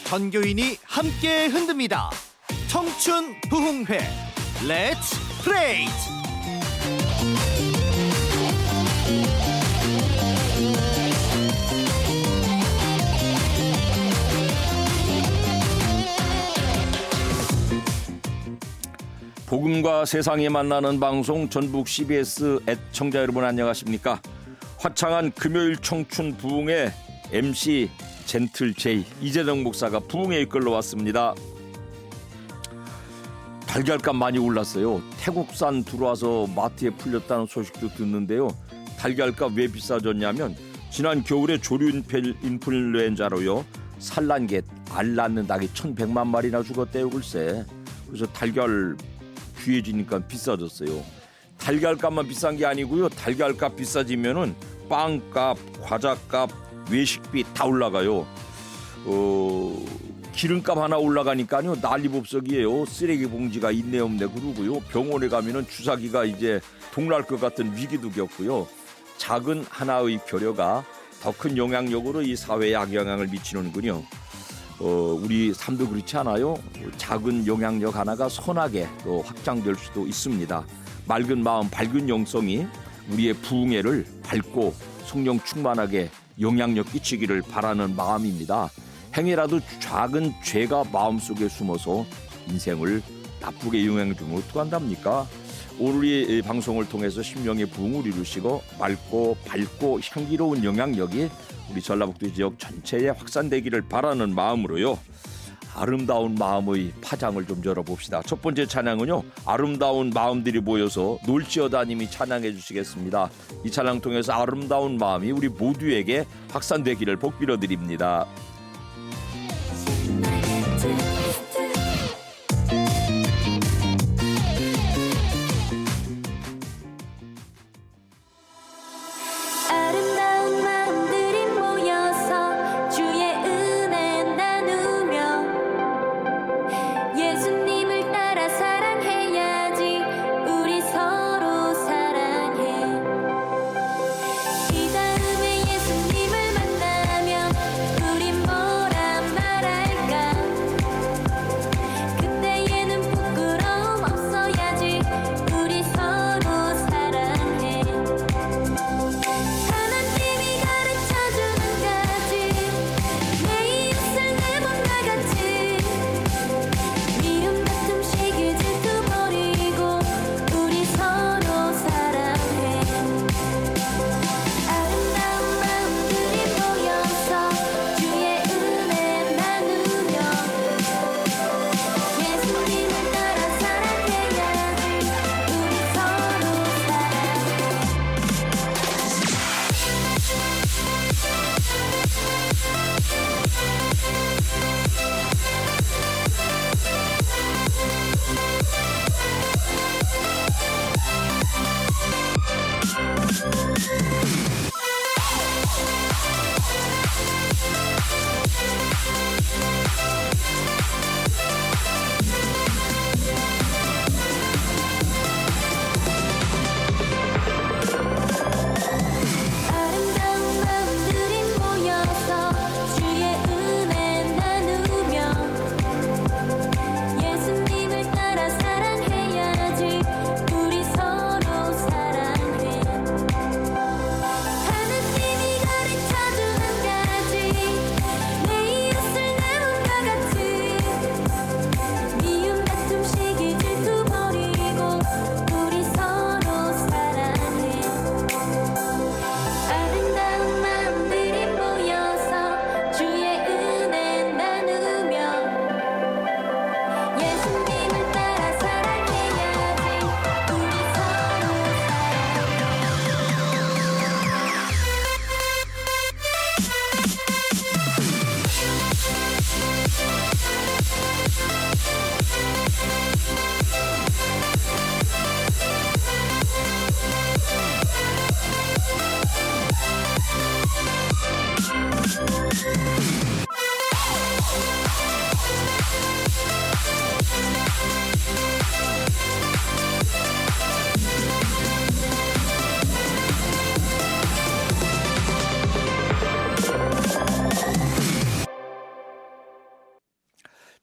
전교인이 함께 흔듭니다. 청춘 부흥회 렛츠 플레이. 복음과 세상이 만나는 방송 전북 CBS 애청자 여러분 안녕하십니까? 화창한 금요일 청춘 부흥의 MC 젠틀 제이 이재정 목사가 부흥에 이끌러 왔습니다. 달걀값 많이 올랐어요. 태국산 들어와서 마트에 풀렸다는 소식도 듣는데요. 달걀값 왜 비싸졌냐면 지난 겨울에 조류 인플루엔자로요. 산란개 알 낳는 닭이 1,100만 마리나 죽었대요. 글쎄. 그래서 달걀 귀해지니까 비싸졌어요. 달걀값만 비싼 게 아니고요. 달걀값 비싸지면은 빵값, 과자값, 외식비 다 올라가요. 기름값 하나 올라가니까요. 난리법석이에요. 쓰레기 봉지가 있네 없네 그러고요. 병원에 가면은 주사기가 이제 동날 것 같은 위기도 겪고요. 작은 하나의 교류가 더 큰 영향력으로 이 사회에 악영향을 미치는군요. 우리 삶도 그렇지 않아요? 작은 영향력 하나가 선하게 또 확장될 수도 있습니다. 맑은 마음, 밝은 영성이 우리의 부흥회를 밝고 성령 충만하게 영향력 끼치기를 바라는 마음입니다. 행여라도 작은 죄가 마음속에 숨어서 인생을 나쁘게 영향을 주면 어떡한답니까? 오늘 이 방송을 통해서 심령의 부흥을 이루시고 맑고 밝고 향기로운 영향력이 우리 전라북도 지역 전체에 확산되기를 바라는 마음으로요. 아름다운 마음의 파장을 좀 열어봅시다. 첫 번째 찬양은요. 아름다운 마음들이 모여서 놀지어다님이 찬양해 주시겠습니다. 이 찬양 통해서 아름다운 마음이 우리 모두에게 확산되기를 복빌어드립니다.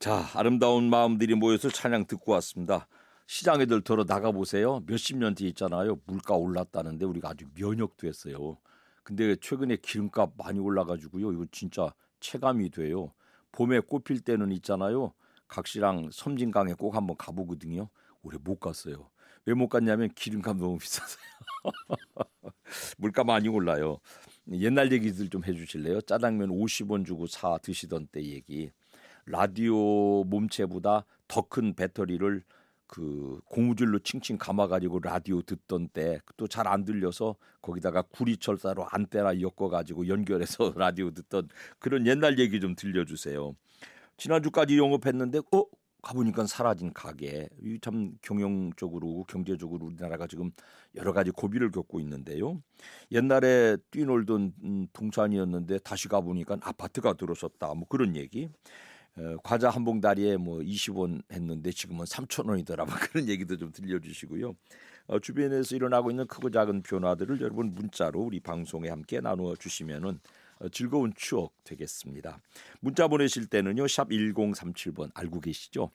자, 아름다운 마음들이 모여서 찬양 듣고 왔습니다. 시장에들 들어 나가 보세요. 몇십 년 뒤에 있잖아요. 물가 올랐다는데 우리가 아주 면역도 했어요. 근데 최근에 기름값 많이 올라가지고요. 이거 진짜 체감이 돼요. 봄에 꽃필 때는 있잖아요. 각시랑 섬진강에 꼭 한번 가보거든요. 올해 못 갔어요. 왜 못 갔냐면 기름값 너무 비싸서요. 물가 많이 올라요. 옛날 얘기들 좀 해주실래요? 짜장면 50원 주고 사 드시던 때 얘기. 라디오 몸체보다 더 큰 배터리를 그 고무줄로 칭칭 감아가지고 라디오 듣던 때 또 잘 안 들려서 거기다가 구리철사로 안테나 엮어가지고 연결해서 라디오 듣던 그런 옛날 얘기 좀 들려주세요. 지난주까지 영업했는데 가보니까 사라진 가게. 이 참 경영적으로 경제적으로 우리나라가 지금 여러 가지 고비를 겪고 있는데요. 옛날에 뛰놀던 동산이었는데 다시 가보니까 아파트가 들어섰다. 뭐 그런 얘기. 과자 한 봉다리에 뭐 20원 했는데 지금은 3,000원이더라. 뭐 그런 얘기도 좀 들려주시고요. 주변에서 일어나고 있는 크고 작은 변화들을 여러분 문자로 우리 방송에 함께 나누어 주시면은 즐거운 추억 되겠습니다. 문자 보내실 때는요. 샵 1037번 알고 계시죠?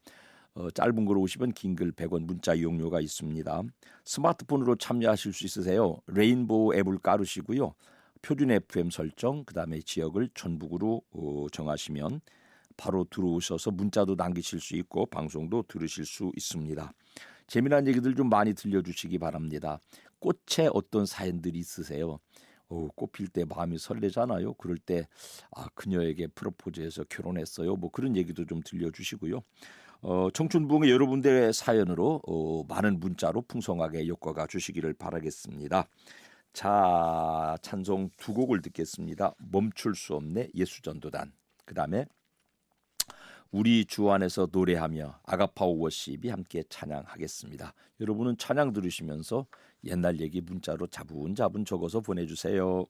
짧은 글 50원, 긴 글 100원 문자 이용료가 있습니다. 스마트폰으로 참여하실 수 있으세요. 레인보우 앱을 깔으시고요. 표준 FM 설정, 그다음에 지역을 전북으로 정하시면 바로 들어오셔서 문자도 남기실 수 있고 방송도 들으실 수 있습니다. 재미난 얘기들 좀 많이 들려주시기 바랍니다. 꽃에 어떤 사연들이 있으세요? 꽃 필 때 마음이 설레잖아요. 그럴 때 그녀에게 프로포즈해서 결혼했어요. 뭐 그런 얘기도 좀 들려주시고요. 청춘부흥의 여러분들의 사연으로 많은 문자로 풍성하게 엮어가 주시기를 바라겠습니다. 자, 찬송 두 곡을 듣겠습니다. 멈출 수 없네 예수전도단. 그 다음에 우리 주 안에서 노래하며 아가파오 워십이 함께 찬양하겠습니다. 여러분은 찬양 들으시면서 옛날 얘기 문자로 자분자분 적어서 보내주세요.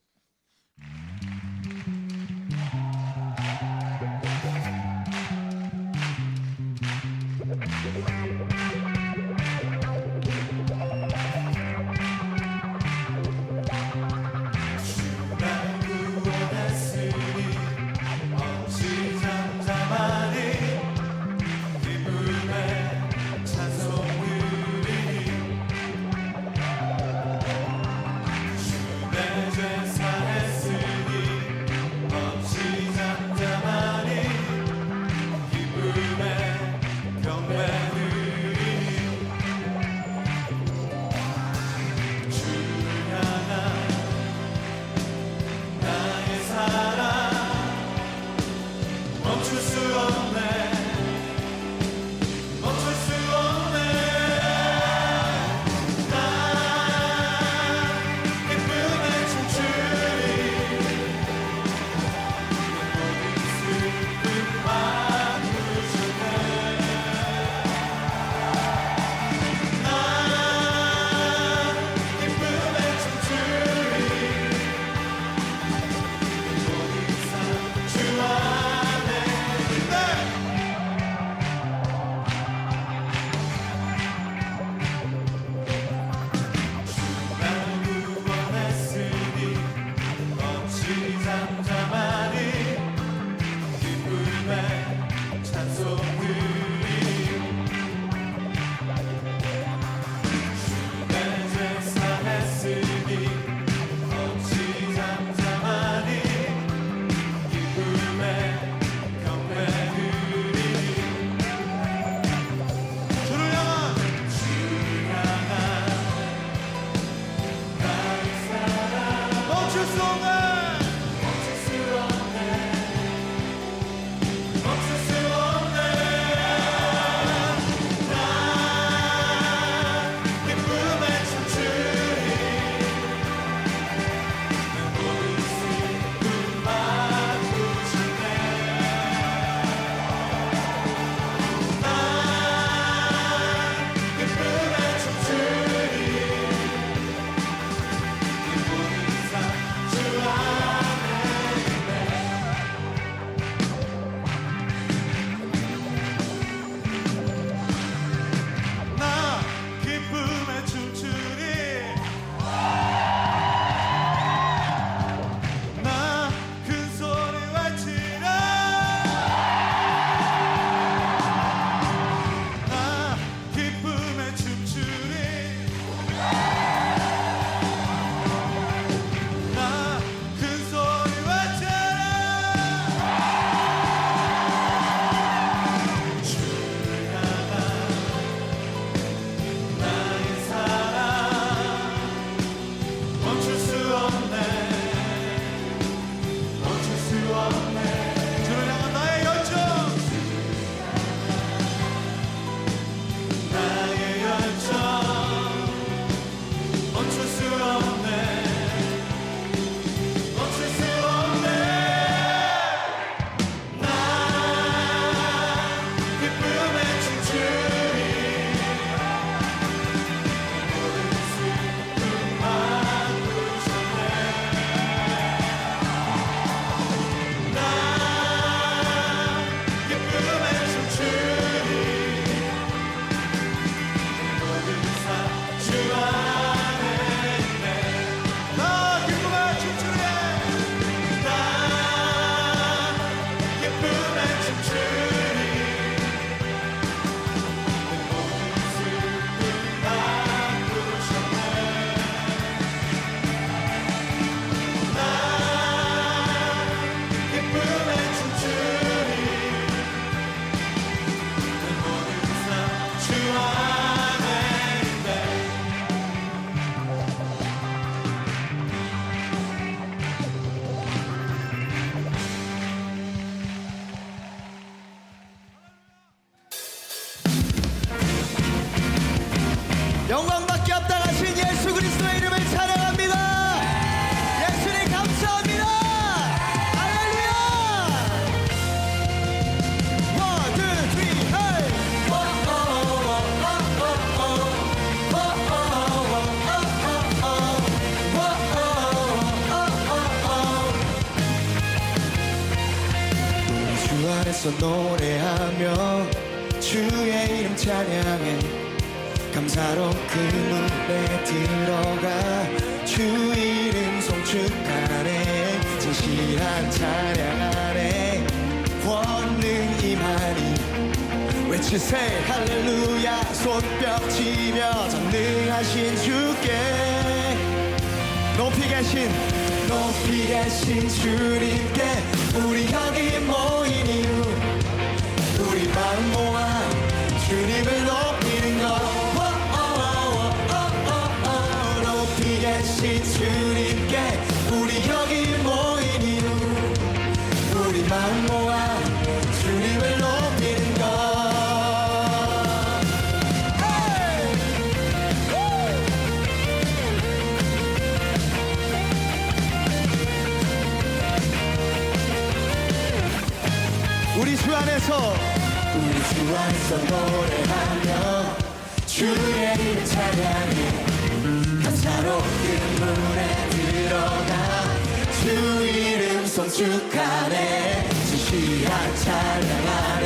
안에서 노래하며 주의 이름 찬양해 감사로 그 문에 들어가 주 이름 송축하네 진실한 찬양 안에 권능 임하니 외치세 할렐루야 손뼉치며 전능하신 주께 높이 계신 주님께 우리 여기 모인 이유 우리 마음 모아 주님을 높이는 것 높이 계신 주님께 우리 여기 모인 이유 우리 마음 모아 주님을 높이는 것 우리 주 안에서 노래하며 주의 이름 찬양해 감사로 그 문에 들어가 주 이름 송축하네 진실한 찬양 안에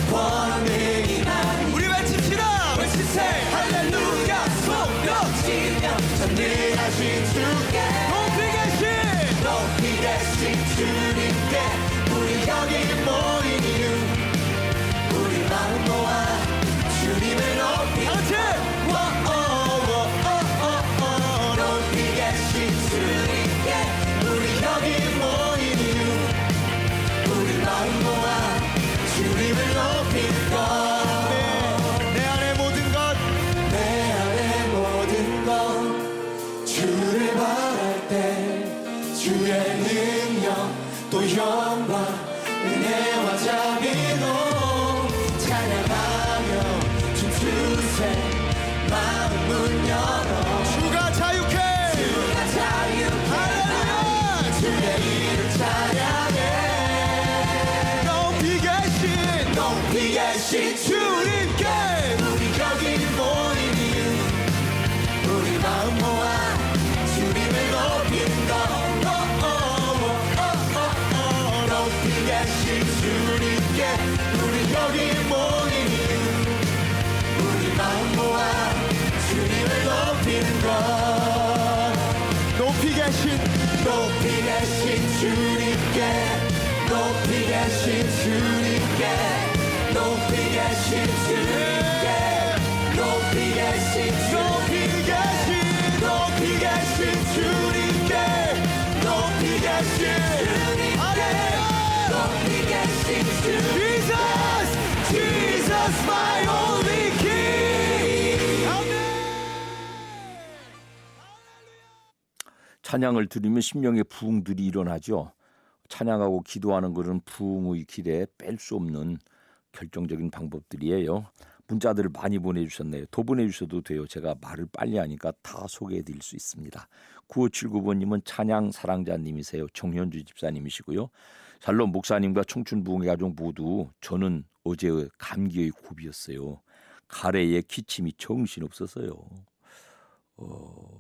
권능 임하니 우리 외칩시다. 외치세 할렐루야 손뼉치며 전능하신 주께 높이 계신 주님께 우리 여기 모인 이유 우리 마음 모아 주님을 높이 높이 계신 주님께 우리 여기 모인 이유 우리 마음 모아 주님을 높이는 내 안의 모든 것 내 안의 모든 것 주를 바랄 때 주의 능력 또 영광 은혜와 자비로 찬양하며 춤추세 마음 문 열어 주가 자유케 할렐루야 주의 이름 찬양해 높이 계신 주님께 우리 여기 모인 이유 우리 마음 모아 주님을 높이는 것 높이 계신 주님께 우리 여기 모인 이유 우리 마음 모아 주님을 높이는 것 높이 계신 주님께 높이 계신 주님께 높이 계신 주님께 높이 계신 높이 계신 주님께 높이 계신 주님께 높이 계신 주님께 Jesus my only king. 찬양을 들으면 심령의 부흥들이 일어나죠. 찬양하고 기도하는 것은 부흥의 길에 뺄 수 없는 결정적인 방법들이에요. 문자들을 많이 보내주셨네요. 더 보내주셔도 돼요. 제가 말을 빨리 하니까 다 소개해드릴 수 있습니다. 9579번님은 찬양 사랑자님이세요. 정현주 집사님이시고요. 샬롬 목사님과 청춘부흥회 가족 모두 저는 어제 감기의 고비였어요. 가래에 기침이 정신없었어요.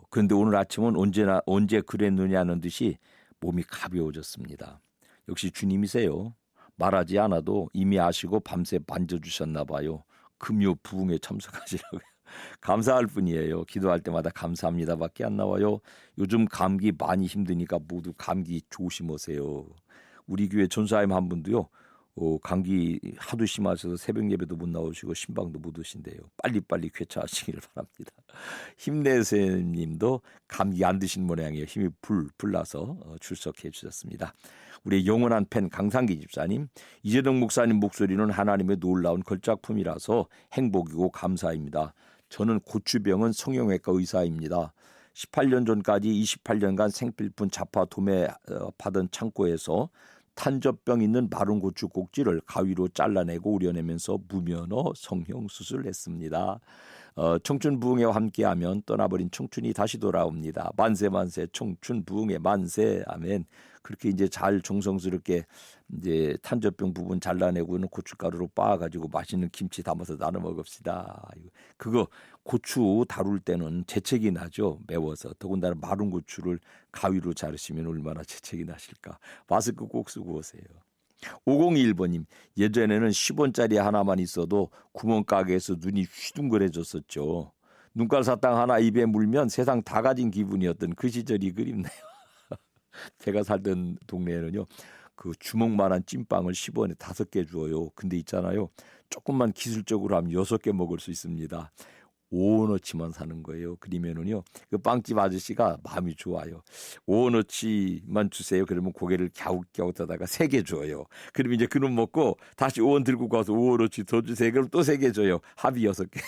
그런데 오늘 아침은 언제 그랬느냐는 듯이 몸이 가벼워졌습니다. 역시 주님이세요. 말하지 않아도 이미 아시고 밤새 만져주셨나 봐요. 금요 부흥에 참석하시라고요. 감사할 뿐이에요. 기도할 때마다 감사합니다밖에 안 나와요. 요즘 감기 많이 힘드니까 모두 감기 조심하세요. 우리 교회 전사님 한 분도요. 감기 하도 심하셔서 새벽 예배도 못 나오시고 신방도 못 오신대요. 빨리빨리 쾌차하시기를 바랍니다. 힘내세님도 감기 안 드신 모양이에요. 힘이 불나서 출석해 주셨습니다. 우리 영원한 팬 강상기 집사님, 이재동 목사님 목소리는 하나님의 놀라운 걸작품이라서 행복이고 감사입니다. 저는 고추병은 성형외과 의사입니다. 18년 전까지 28년간 생필품 자파 도매 받은 창고에서 탄저병 있는 마른 고추 꼭지를 가위로 잘라내고 우려내면서 무면허 성형 수술했습니다. 청춘 부흥회와 함께하면 떠나버린 청춘이 다시 돌아옵니다. 만세 만세 청춘 부흥회 만세 아멘. 그렇게 이제 잘 정성스럽게 이제 탄저병 부분 잘라내고는 고춧가루로 빻아가지고 맛있는 김치 담아서 나눠 먹읍시다. 그거 고추 다룰 때는 재채기 나죠. 매워서. 더군다나 마른 고추를 가위로 자르시면 얼마나 재채기 나실까. 마스크 꼭 쓰고 오세요. 5021번님, 예전에는 10원짜리 하나만 있어도 구멍가게에서 눈이 휘둥그레졌었죠. 눈깔 사탕 하나 입에 물면 세상 다 가진 기분이었던 그 시절이 그립네요. 제가 살던 동네에는요, 그 주먹만한 찐빵을 10원에 5개 주어요. 근데 있잖아요, 조금만 기술적으로 하면 6개 먹을 수 있습니다. 5원어치만 사는 거예요. 그러면은요, 그 빵집 아저씨가 마음이 좋아요. 5원어치만 주세요. 그러면 고개를 갸웃갸웃하다가 3개 줘요. 그러면 이제 그놈 먹고 다시 5원 들고 가서 5원어치 더 주세요. 그럼 또 3개 줘요. 합이 6개.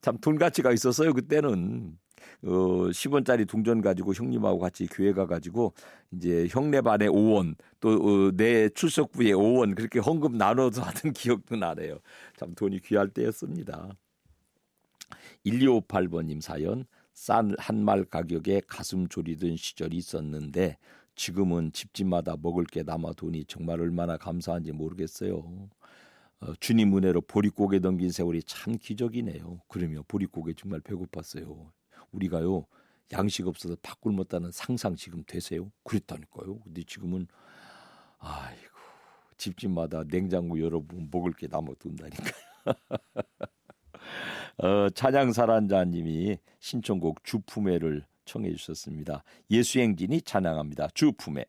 참 돈 가치가 있었어요. 그때는 10원짜리 동전 가지고 형님하고 같이 교회 가가지고 이제 형네 반에 5원 또 내 출석부에 5원 그렇게 헌금 나눠서 하던 기억도 나네요. 참 돈이 귀할 때였습니다. 1258번님 사연. 쌀 한 말 가격에 가슴 졸이던 시절이 있었는데 지금은 집집마다 먹을 게 남아 돈이 정말 얼마나 감사한지 모르겠어요. 주님 은혜로 보릿고개 넘긴 세월이 참 기적이네요. 그러며 보릿고개 정말 배고팠어요. 우리가요, 양식 없어서 밥 굶었다는 상상 지금 되세요? 그랬다니까요. 근데 지금은 아이고, 집집마다 냉장고 열어보면 먹을 게 남아돈다니까요. 찬양사란자님이 신청곡 주품회를 청해 주셨습니다. 예수행진이 찬양합니다. 주품회.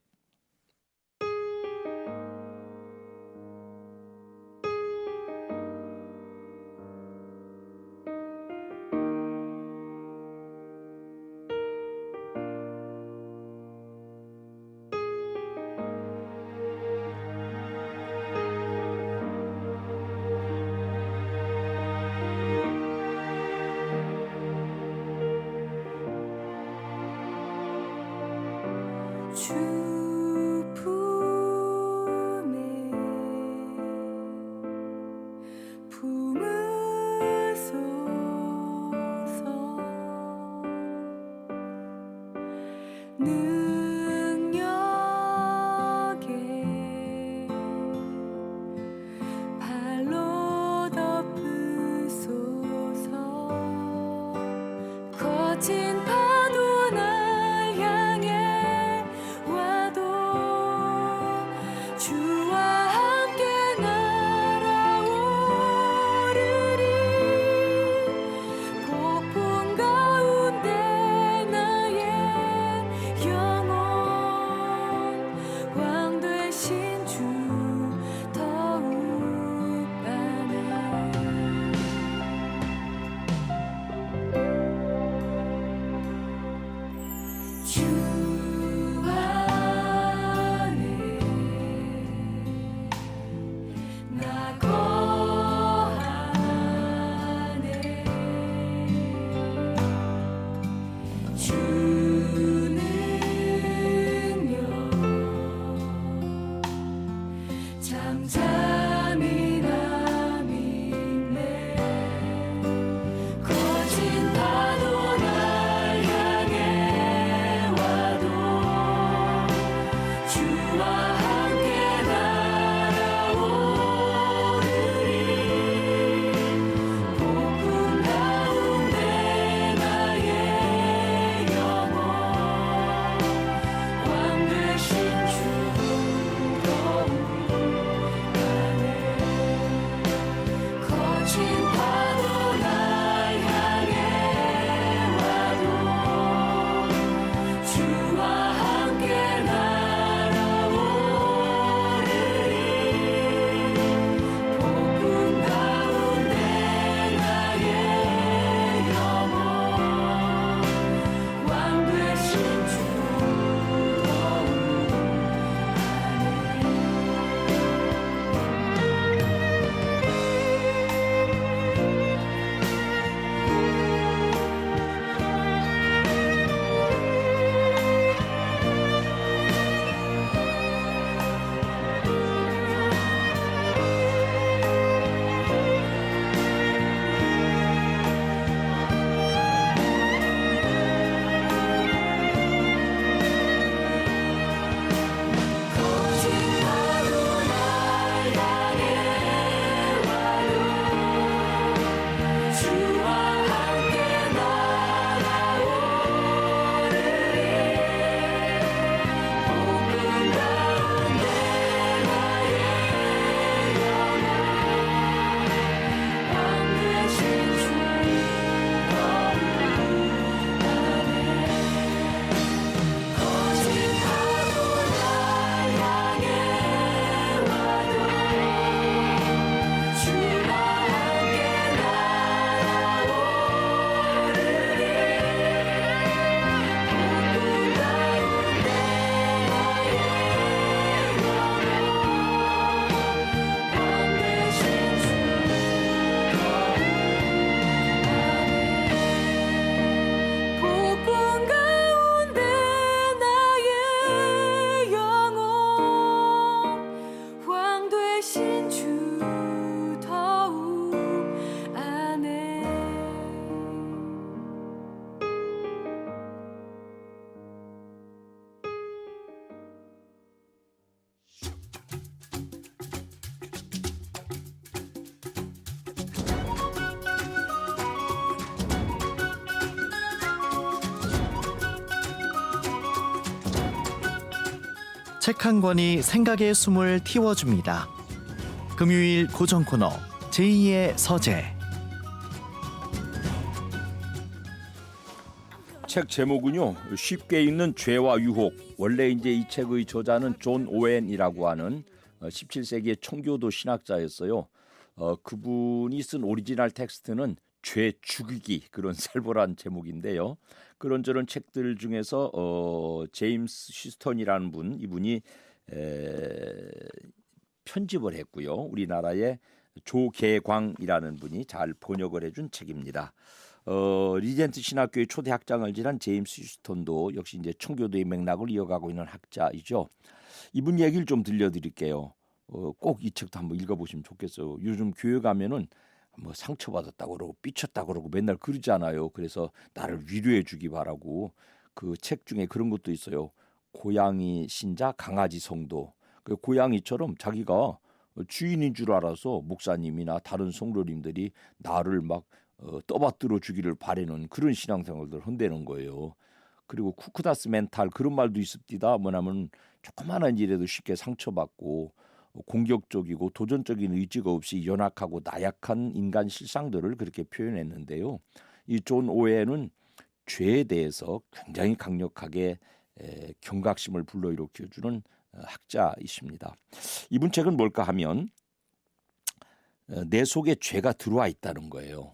주품에 품으소서 능력에 발로 덮으소서 거친 파도 날 향해 와도 주와 함께 날아오르리 폭풍 가운데 나의 영혼 왕 되신 주 더욱 바네 주 안에 나 거하네 주 능력 잠잠히 나 믿네 거친 파도 날 향해 와도 주와 함께 날아오르리 폭풍 가운데 나의 영혼 왕 되신 주 더욱 바라네 책 한 권이 생각의 숨을 틔워줍니다. 금요일 고정 코너 제2의 서재. 책 제목은요, 쉽게 읽는 죄와 유혹. 원래 이제 이 책의 저자는 존 오웬이라고 하는 17세기의 청교도 신학자였어요. 그분이 쓴 오리지널 텍스트는 죄 죽이기, 그런 살벌한 제목인데요. 그런저런 책들 중에서 제임스 휴스턴이라는 이분이 편집을 했고요. 우리나라의 조계광이라는 분이 잘 번역을 해준 책입니다. 리젠트 신학교의 초대 학장을 지낸 제임스 휴스턴도 역시 이제 청교도의 맥락을 이어가고 있는 학자이죠. 이분 얘기를 좀 들려드릴게요. 꼭 이 책도 한번 읽어보시면 좋겠어요. 요즘 교회 가면은 뭐 상처받았다고 그러고 삐쳤다고 그러고 맨날 그러잖아요. 그래서 나를 위로해 주기 바라고. 그 책 중에 그런 것도 있어요. 고양이 신자 강아지 성도. 그 고양이처럼 자기가 주인인 줄 알아서 목사님이나 다른 성도님들이 나를 막 떠받들어 주기를 바라는 그런 신앙생활들 한다는 거예요. 그리고 쿠쿠다스 멘탈 그런 말도 있습니다. 뭐냐면 조그마한 일에도 쉽게 상처받고 공격적이고 도전적인 의지가 없이 연약하고 나약한 인간 실상들을 그렇게 표현했는데요. 이 존 오웬은 죄에 대해서 굉장히 강력하게 경각심을 불러일으켜주는 학자이십니다. 이분 책은 뭘까 하면 내 속에 죄가 들어와 있다는 거예요.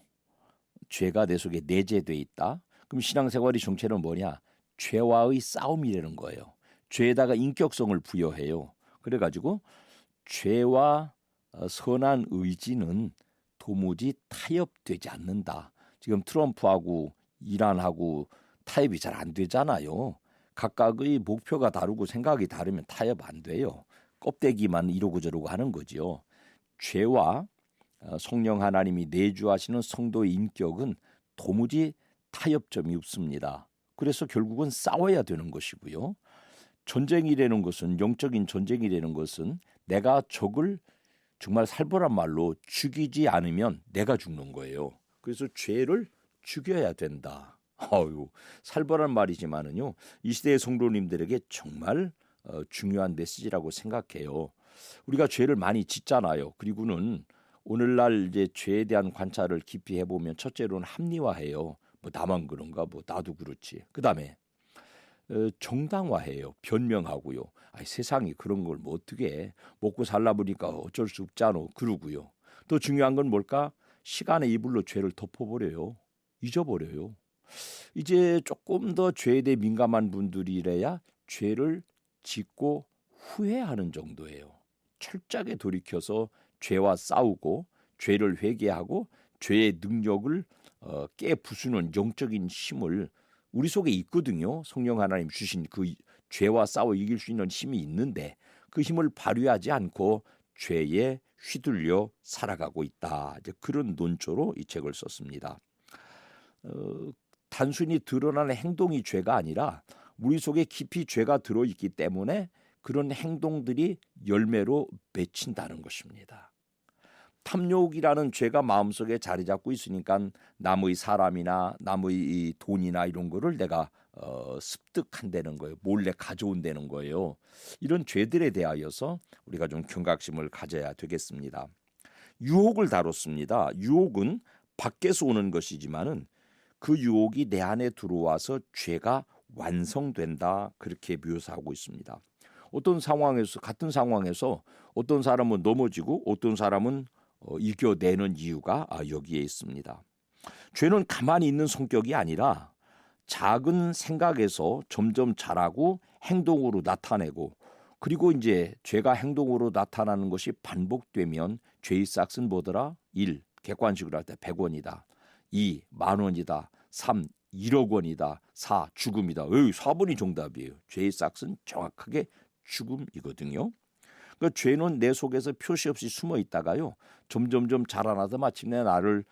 죄가 내 속에 내재돼 있다. 그럼 신앙생활의 정체는 뭐냐? 죄와의 싸움이라는 거예요. 죄에다가 인격성을 부여해요. 그래가지고 죄와 선한 의지는 도무지 타협되지 않는다. 지금 트럼프하고 이란하고 타협이 잘 안 되잖아요. 각각의 목표가 다르고 생각이 다르면 타협 안 돼요. 껍데기만 이러고 저러고 하는 거지요. 죄와 성령 하나님이 내주하시는 성도의 인격은 도무지 타협점이 없습니다. 그래서 결국은 싸워야 되는 것이고요. 전쟁이라는 것은 영적인 전쟁이라는 것은 내가 적을 정말 살벌한 말로 죽이지 않으면 내가 죽는 거예요. 그래서 죄를 죽여야 된다. 살벌한 말이지만은요. 이 시대의 성도님들에게 정말 중요한 메시지라고 생각해요. 우리가 죄를 많이 짓잖아요. 그리고는 오늘날 이제 죄에 대한 관찰을 깊이 해보면 첫째로는 합리화해요. 뭐 나만 그런가, 뭐 나도 그렇지. 그다음에 정당화해요. 변명하고요. 세상이 그런 걸 뭐 어떻게 해. 먹고 살라 보니까 어쩔 수 없잖아. 그러고요. 또 중요한 건 뭘까? 시간의 이불로 죄를 덮어버려요. 잊어버려요. 이제 조금 더 죄에 대해 민감한 분들이래야 죄를 짓고 후회하는 정도예요. 철저하게 돌이켜서 죄와 싸우고 죄를 회개하고 죄의 능력을 깨부수는 영적인 힘을 우리 속에 있거든요. 성령 하나님 주신 그 죄와 싸워 이길 수 있는 힘이 있는데 그 힘을 발휘하지 않고 죄에 휘둘려 살아가고 있다. 이제 그런 논조로 이 책을 썼습니다. 단순히 드러나는 행동이 죄가 아니라 우리 속에 깊이 죄가 들어있기 때문에 그런 행동들이 열매로 맺힌다는 것입니다. 탐욕이라는 죄가 마음속에 자리 잡고 있으니까 남의 사람이나 남의 돈이나 이런 거를 내가 습득한다는 거예요. 몰래 가져온다는 거예요. 이런 죄들에 대하여서 우리가 좀 경각심을 가져야 되겠습니다. 유혹을 다뤘습니다. 유혹은 밖에서 오는 것이지만은 그 유혹이 내 안에 들어와서 죄가 완성된다. 그렇게 묘사하고 있습니다. 어떤 상황에서 같은 상황에서 어떤 사람은 넘어지고 어떤 사람은 이겨내는 이유가 여기에 있습니다. 죄는 가만히 있는 성격이 아니라 작은 생각에서 점점 자라고 행동으로 나타내고 그리고 이제 죄가 행동으로 나타나는 것이 반복되면 죄의 싹은 뭐더라? 1. 객관식으로 할 때 100원이다. 2. 10,000원이다. 3. 1억 원이다. 4. 죽음이다. 4번이 정답이에요. 죄의 싹은 정확하게 죽음이거든요. 그 죄는 내 속에서 표시 없이 숨어 있다가요. 점점점 자라나서 마침내 나를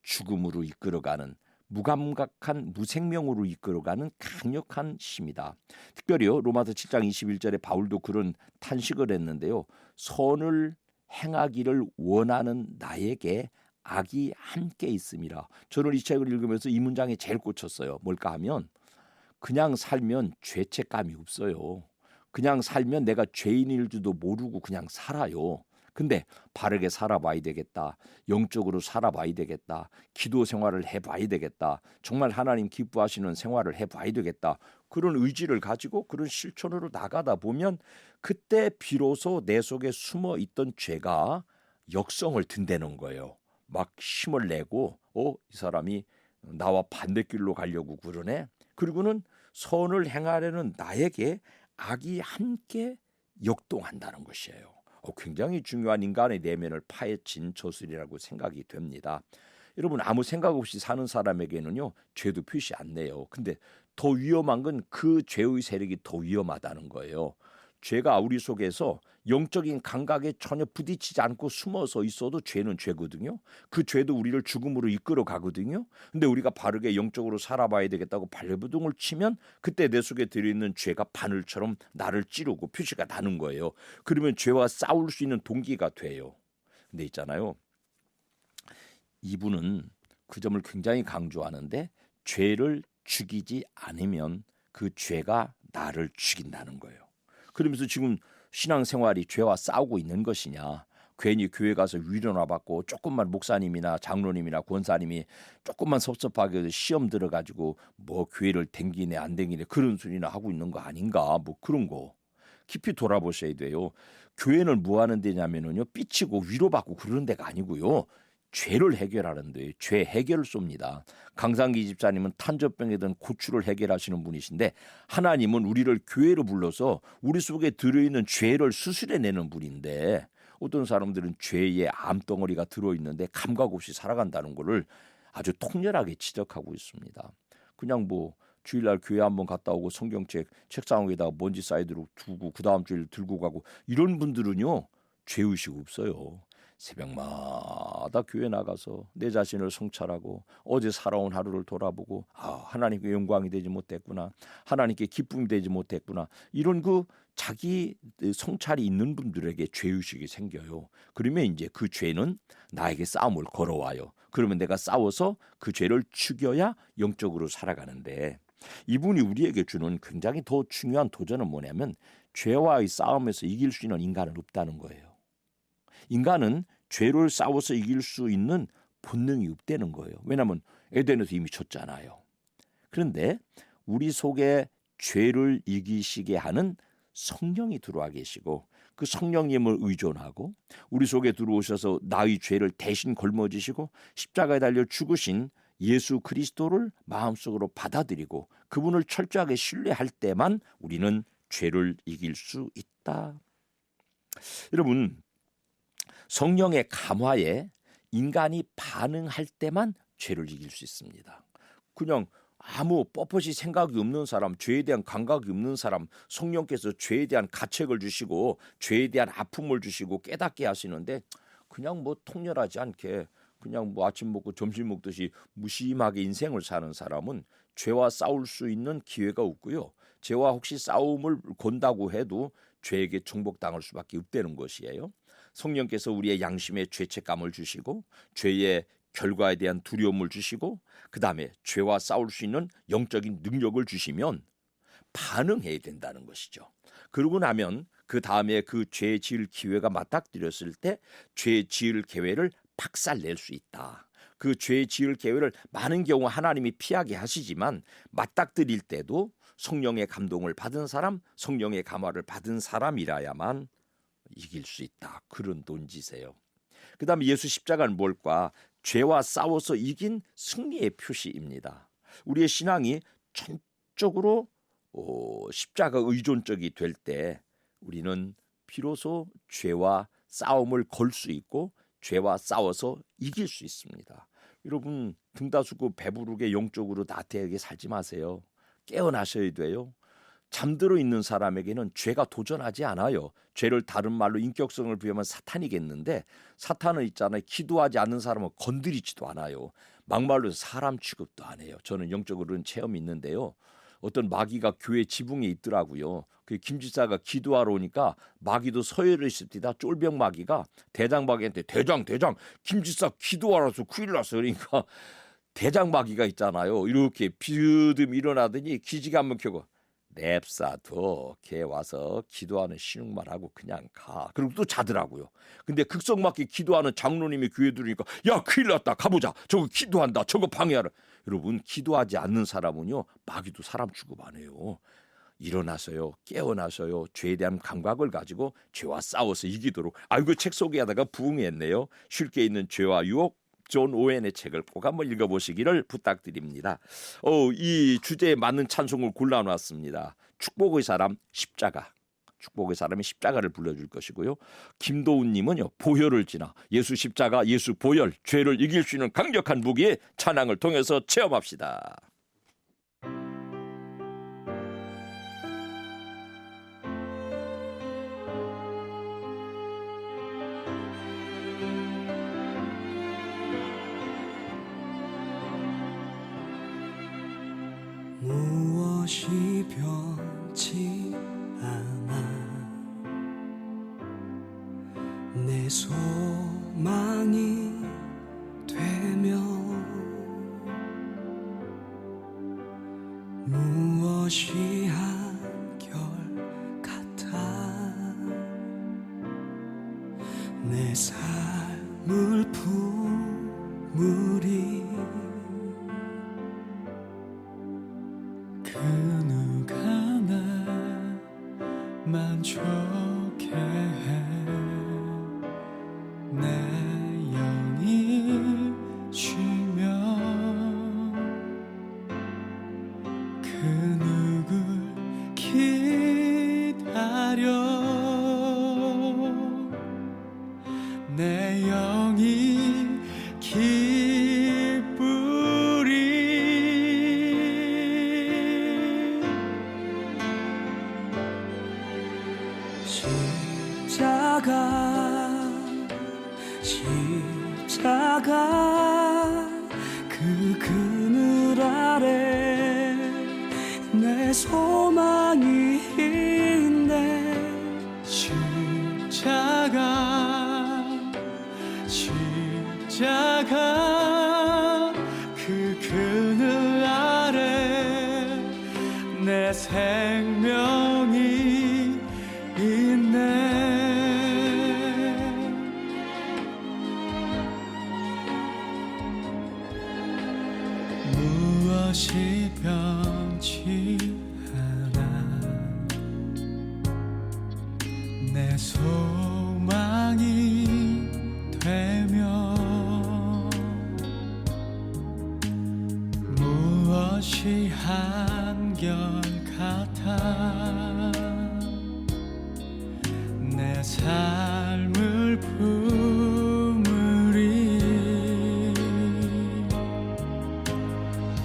죽음으로 이끌어가는 무감각한 무생명으로 이끌어가는 강력한 힘이다. 특별히요. 로마서 7장 21절에 바울도 그런 탄식을 했는데요. 선을 행하기를 원하는 나에게 악이 함께 있음이라. 저는 이 책을 읽으면서 이 문장에 제일 꽂혔어요. 뭘까 하면 그냥 살면 죄책감이 없어요. 그냥 살면 내가 죄인일 줄도 모르고 그냥 살아요. 근데 바르게 살아봐야 되겠다. 영적으로 살아봐야 되겠다. 기도 생활을 해봐야 되겠다. 정말 하나님 기뻐하시는 생활을 해봐야 되겠다. 그런 의지를 가지고 그런 실천으로 나가다 보면 그때 비로소 내 속에 숨어 있던 죄가 역성을 든다는 거예요. 막 힘을 내고 이 사람이 나와 반대길로 가려고 그러네. 그리고는 선을 행하려는 나에게 악이 함께 역동한다는 것이에요. 굉장히 중요한 인간의 내면을 파헤친 저술이라고 생각이 됩니다. 여러분 아무 생각 없이 사는 사람에게는요 죄도 표시 안 내요. 근데 더 위험한 건 그 죄의 세력이 더 위험하다는 거예요. 죄가 우리 속에서 영적인 감각에 전혀 부딪히지 않고 숨어서 있어도 죄는 죄거든요. 그 죄도 우리를 죽음으로 이끌어 가거든요. 근데 우리가 바르게 영적으로 살아봐야 되겠다고 발버둥을 치면 그때 내 속에 들어있는 죄가 바늘처럼 나를 찌르고 표시가 나는 거예요. 그러면 죄와 싸울 수 있는 동기가 돼요. 근데 있잖아요. 이분은 그 점을 굉장히 강조하는데 죄를 죽이지 않으면 그 죄가 나를 죽인다는 거예요. 그러면서 지금 신앙생활이 죄와 싸우고 있는 것이냐. 괜히 교회 가서 위로나 받고 조금만 목사님이나 장로님이나 권사님이 조금만 섭섭하게 시험 들어가지고 뭐 교회를 댕기네 안 댕기네 그런 소리나 하고 있는 거 아닌가. 뭐 그런 거 깊이 돌아보셔야 돼요. 교회는 뭐 하는 데냐면요. 삐치고 위로받고 그러는 데가 아니고요. 죄를 해결하는 데요. 죄 해결을 쏩니다. 강상기 집사님은 탄저병에 든 고추를 해결하시는 분이신데 하나님은 우리를 교회로 불러서 우리 속에 들어있는 죄를 수술해내는 분인데 어떤 사람들은 죄의 암덩어리가 들어있는데 감각 없이 살아간다는 것을 아주 통렬하게 지적하고 있습니다. 그냥 뭐 주일날 교회 한번 갔다 오고 성경책 책상 위에다가 먼지 쌓이도록 두고 그 다음 주일 들고 가고 이런 분들은요. 죄의식 없어요. 새벽마다 교회 나가서 내 자신을 성찰하고 어제 살아온 하루를 돌아보고 하나님께 영광이 되지 못했구나. 하나님께 기쁨이 되지 못했구나. 이런 그 자기 성찰이 있는 분들에게 죄의식이 생겨요. 그러면 이제 그 죄는 나에게 싸움을 걸어와요. 그러면 내가 싸워서 그 죄를 죽여야 영적으로 살아가는데 이분이 우리에게 주는 굉장히 더 중요한 도전은 뭐냐면 죄와의 싸움에서 이길 수 있는 인간은 없다는 거예요. 인간은 죄를 싸워서 이길 수 있는 본능이 없다는 거예요. 왜냐하면 에덴에서 이미 졌잖아요. 그런데 우리 속에 죄를 이기시게 하는 성령이 들어와 계시고 그 성령님을 의존하고 우리 속에 들어오셔서 나의 죄를 대신 걸머지시고 십자가에 달려 죽으신 예수 그리스도를 마음속으로 받아들이고 그분을 철저하게 신뢰할 때만 우리는 죄를 이길 수 있다. 여러분 성령의 감화에 인간이 반응할 때만 죄를 이길 수 있습니다. 그냥 아무 뻣뻣이 생각이 없는 사람, 죄에 대한 감각이 없는 사람, 성령께서 죄에 대한 가책을 주시고 죄에 대한 아픔을 주시고 깨닫게 하시는데 그냥 뭐 통렬하지 않게 그냥 뭐 아침 먹고 점심 먹듯이 무심하게 인생을 사는 사람은 죄와 싸울 수 있는 기회가 없고요. 죄와 혹시 싸움을 건다고 해도 죄에게 정복당할 수밖에 없다는 것이에요. 성령께서 우리의 양심에 죄책감을 주시고 죄의 결과에 대한 두려움을 주시고 그 다음에 죄와 싸울 수 있는 영적인 능력을 주시면 반응해야 된다는 것이죠. 그러고 나면 그 다음에 그 죄 지을 기회가 맞닥뜨렸을 때 죄 지을 기회를 박살낼 수 있다. 그 죄 지을 기회를 많은 경우 하나님이 피하게 하시지만 맞닥뜨릴 때도 성령의 감동을 받은 사람, 성령의 감화를 받은 사람이라야만 이길 수 있다. 그런 논지세요. 그 다음에 예수 십자가는 뭘까? 죄와 싸워서 이긴 승리의 표시입니다. 우리의 신앙이 전적으로 십자가 의존적이 될 때 우리는 비로소 죄와 싸움을 걸 수 있고 죄와 싸워서 이길 수 있습니다. 여러분 등다수고 배부르게 영적으로 나태하게 살지 마세요. 깨어나셔야 돼요. 잠들어 있는 사람에게는 죄가 도전하지 않아요. 죄를 다른 말로 인격성을 부여하면 사탄이겠는데 사탄은 있잖아요. 기도하지 않는 사람은 건드리지도 않아요. 막말로 사람 취급도 안 해요. 저는 영적으로는 체험이 있는데요. 어떤 마귀가 교회 지붕에 있더라고요. 그 김지사가 기도하러 오니까 마귀도 서열을 있습니다. 쫄병 마귀가 대장 마귀한테 대장 김지사 기도하러서 큰일 났어. 그러니까 대장 마귀가 있잖아요. 이렇게 비듬 일어나더니 기지개 한번 켜고 냅사둬. 걔 와서 기도하는 신흥만 하고 그냥 가. 그리고 또 자더라고요. 근데 극성맞게 기도하는 장로님이 교회 들으니까 야 큰일 났다 가보자. 저거 기도한다. 저거 방해하라. 여러분 기도하지 않는 사람은요 마귀도 사람 취급 안 해요. 일어나서요 깨어나서요 죄에 대한 감각을 가지고 죄와 싸워서 이기도록. 아이고 책 소개하다가 부응했네요. 쉽게 있는 죄와 유혹. 존 오웬의 책을 꼭 한번 읽어보시기를 부탁드립니다. 이 주제에 맞는 찬송을 골라놨습니다. 축복의 사람 십자가. 축복의 사람이 십자가를 불러줄 것이고요. 김도훈님은요 보혈을 지나 예수 십자가 예수 보혈 죄를 이길 수 있는 강력한 무기의 찬양을 통해서 체험합시다. 무엇이 변치 않아 내 소망이 되며 무엇이 한결 같아 내 삶을 품으리 그 누가 날 만족해 내 영이 쉬며 그 누굴 기다려 내 영이 십자가 그 그늘 아래 내 소망이 있네 십자가 그 그늘 아래 내 생명이 있네 무엇이 변치 않아 내 소망이 되며 무엇이 한결 같아 내 삶을 품으리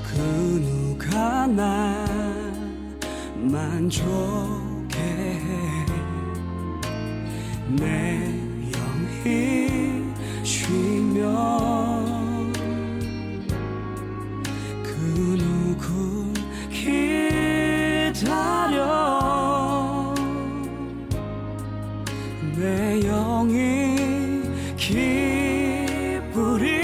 그 누가 날 만족해 내 영이 쉬며 그 누굴 기다려 내 영이 기쁘리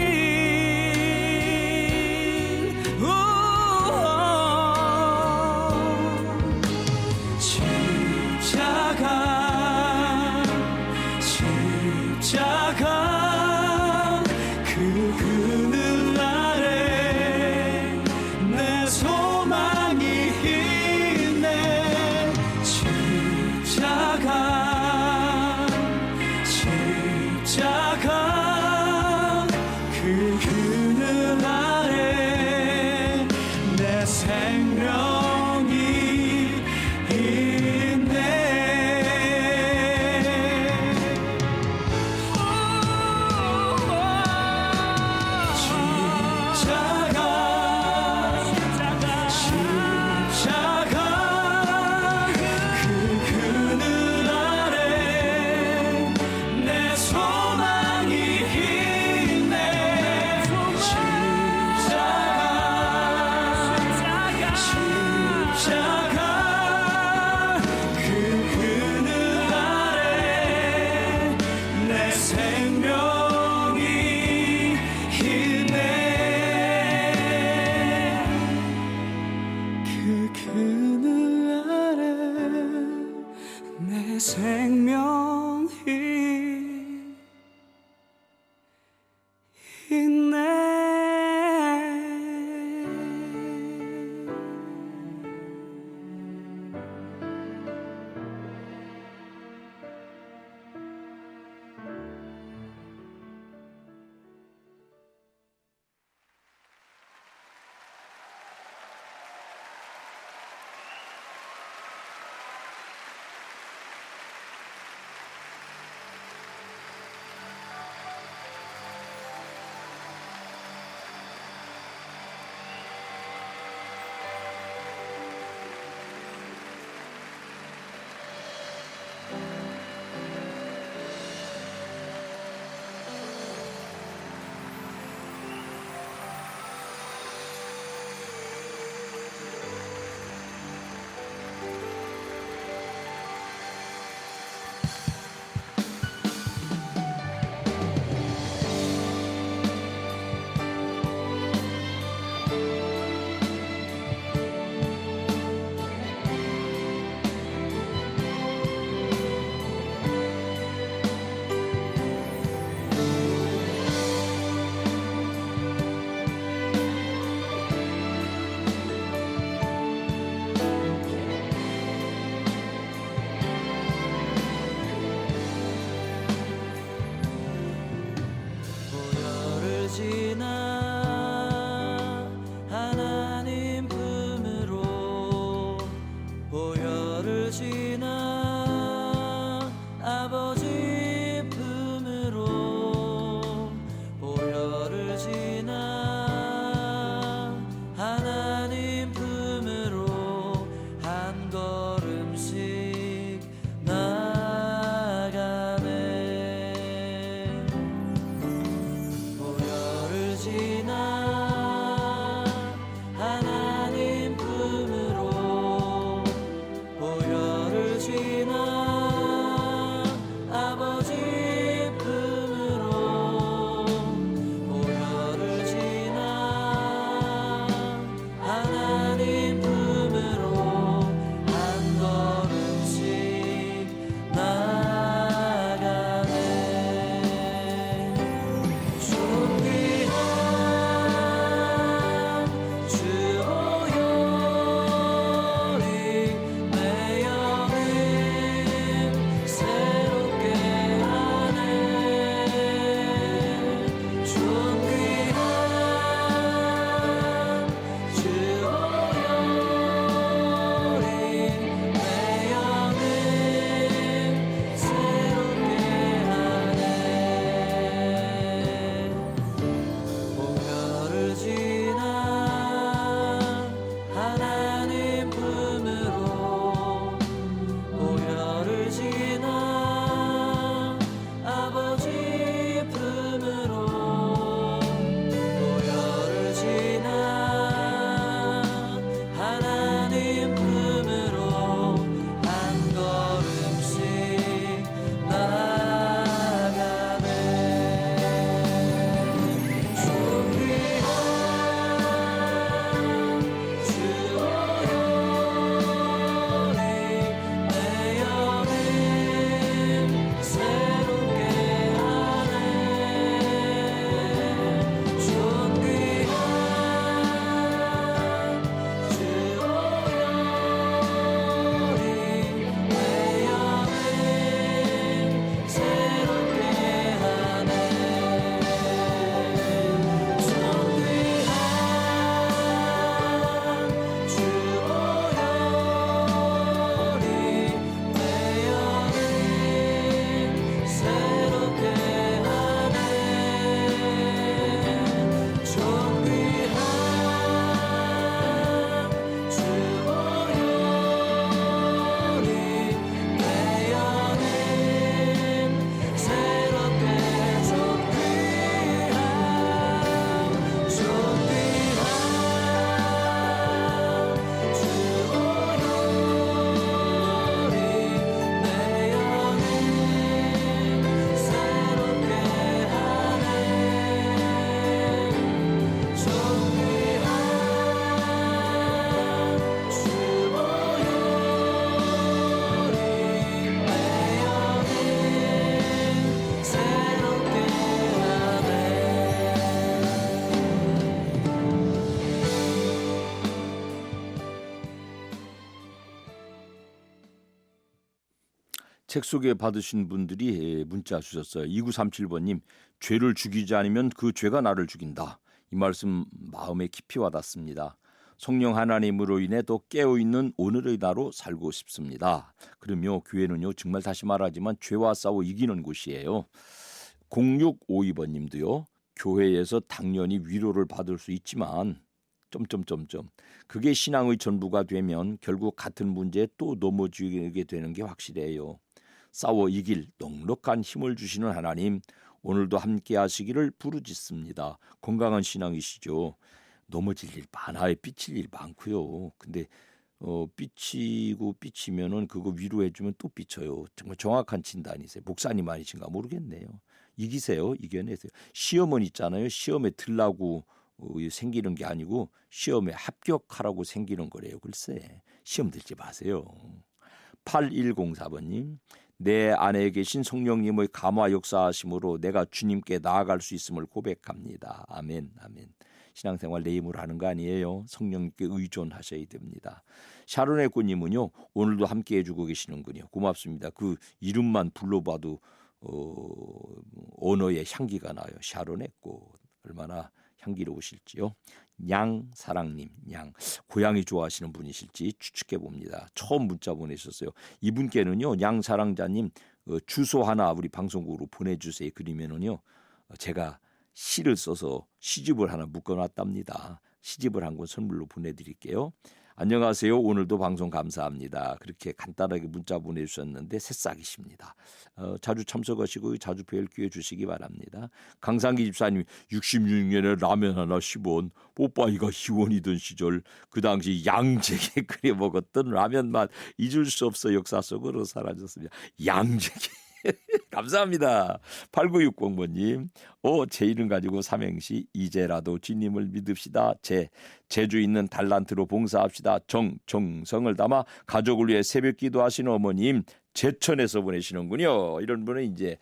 십자가 그 그늘 아래 내 소망이 있네 십자가 책 소개 받으신 분들이 문자 주셨어요. 2937번님, 죄를 죽이지 않으면 그 죄가 나를 죽인다. 이 말씀 마음에 깊이 와닿습니다. 성령 하나님으로 인해 더 깨어있는 오늘의 나로 살고 싶습니다. 그러며 교회는요, 정말 다시 말하지만 죄와 싸워 이기는 곳이에요. 0652번님도요. 교회에서 당연히 위로를 받을 수 있지만 그게 신앙의 전부가 되면 결국 같은 문제에 또 넘어지게 되는 게 확실해요. 싸워 이길 넉넉한 힘을 주시는 하나님, 오늘도 함께 하시기를 부르짖습니다. 건강한 신앙이시죠. 넘어질 일 많아요. 삐칠 일 많고요. 근데 삐치면은 그거 위로해주면 또 삐쳐요. 정말 정확한 진단이세요. 목사님 아니신가 모르겠네요. 이기세요. 이겨내세요. 시험은 있잖아요. 시험에 들라고 생기는 게 아니고 시험에 합격하라고 생기는 거래요. 글쎄, 시험 들지 마세요. 8104번님, 내 안에 계신 성령님의 감화 역사하심으로 내가 주님께 나아갈 수 있음을 고백합니다. 아멘, 아멘. 신앙생활 내 힘으로 하는 거 아니에요. 성령님께 의존하셔야 됩니다. 샤론의 꽃님은요, 오늘도 함께 해주고 계시는군요. 고맙습니다. 그 이름만 불러봐도 언어의 향기가 나요. 샤론의 꽃, 얼마나 향기로우실지요. 양사랑님, 고양이 좋아하시는 분이실지 추측해 봅니다. 처음 문자 보내셨어요. 이분께는요, 양사랑자님 주소 하나 우리 방송국으로 보내주세요. 그러면은요, 제가 시를 써서 시집을 하나 묶어놨답니다. 시집을 한 권 선물로 보내드릴게요. 안녕하세요. 오늘도 방송 감사합니다. 그렇게 간단하게 문자 보내주셨는데 새싹이십니다. 자주 참석하시고 자주 뵐 기회 주시기 바랍니다. 강상기 집사님, 66년에 라면 하나 10원, 뽀빠이가 희원이던 시절 그 당시 양재게 끓여 먹었던 라면 맛 잊을 수 없어 역사 속으로 사라졌습니다. 양재게. 감사합니다. 8960번님, 제 이름 가지고 삼행시, 이제라도 주님을 믿읍시다. 제주 있는 달란트로 봉사합시다. 정성을 담아 가족을 위해 새벽 기도하시는 어머님, 제천에서 보내시는군요. 이런 분은 이제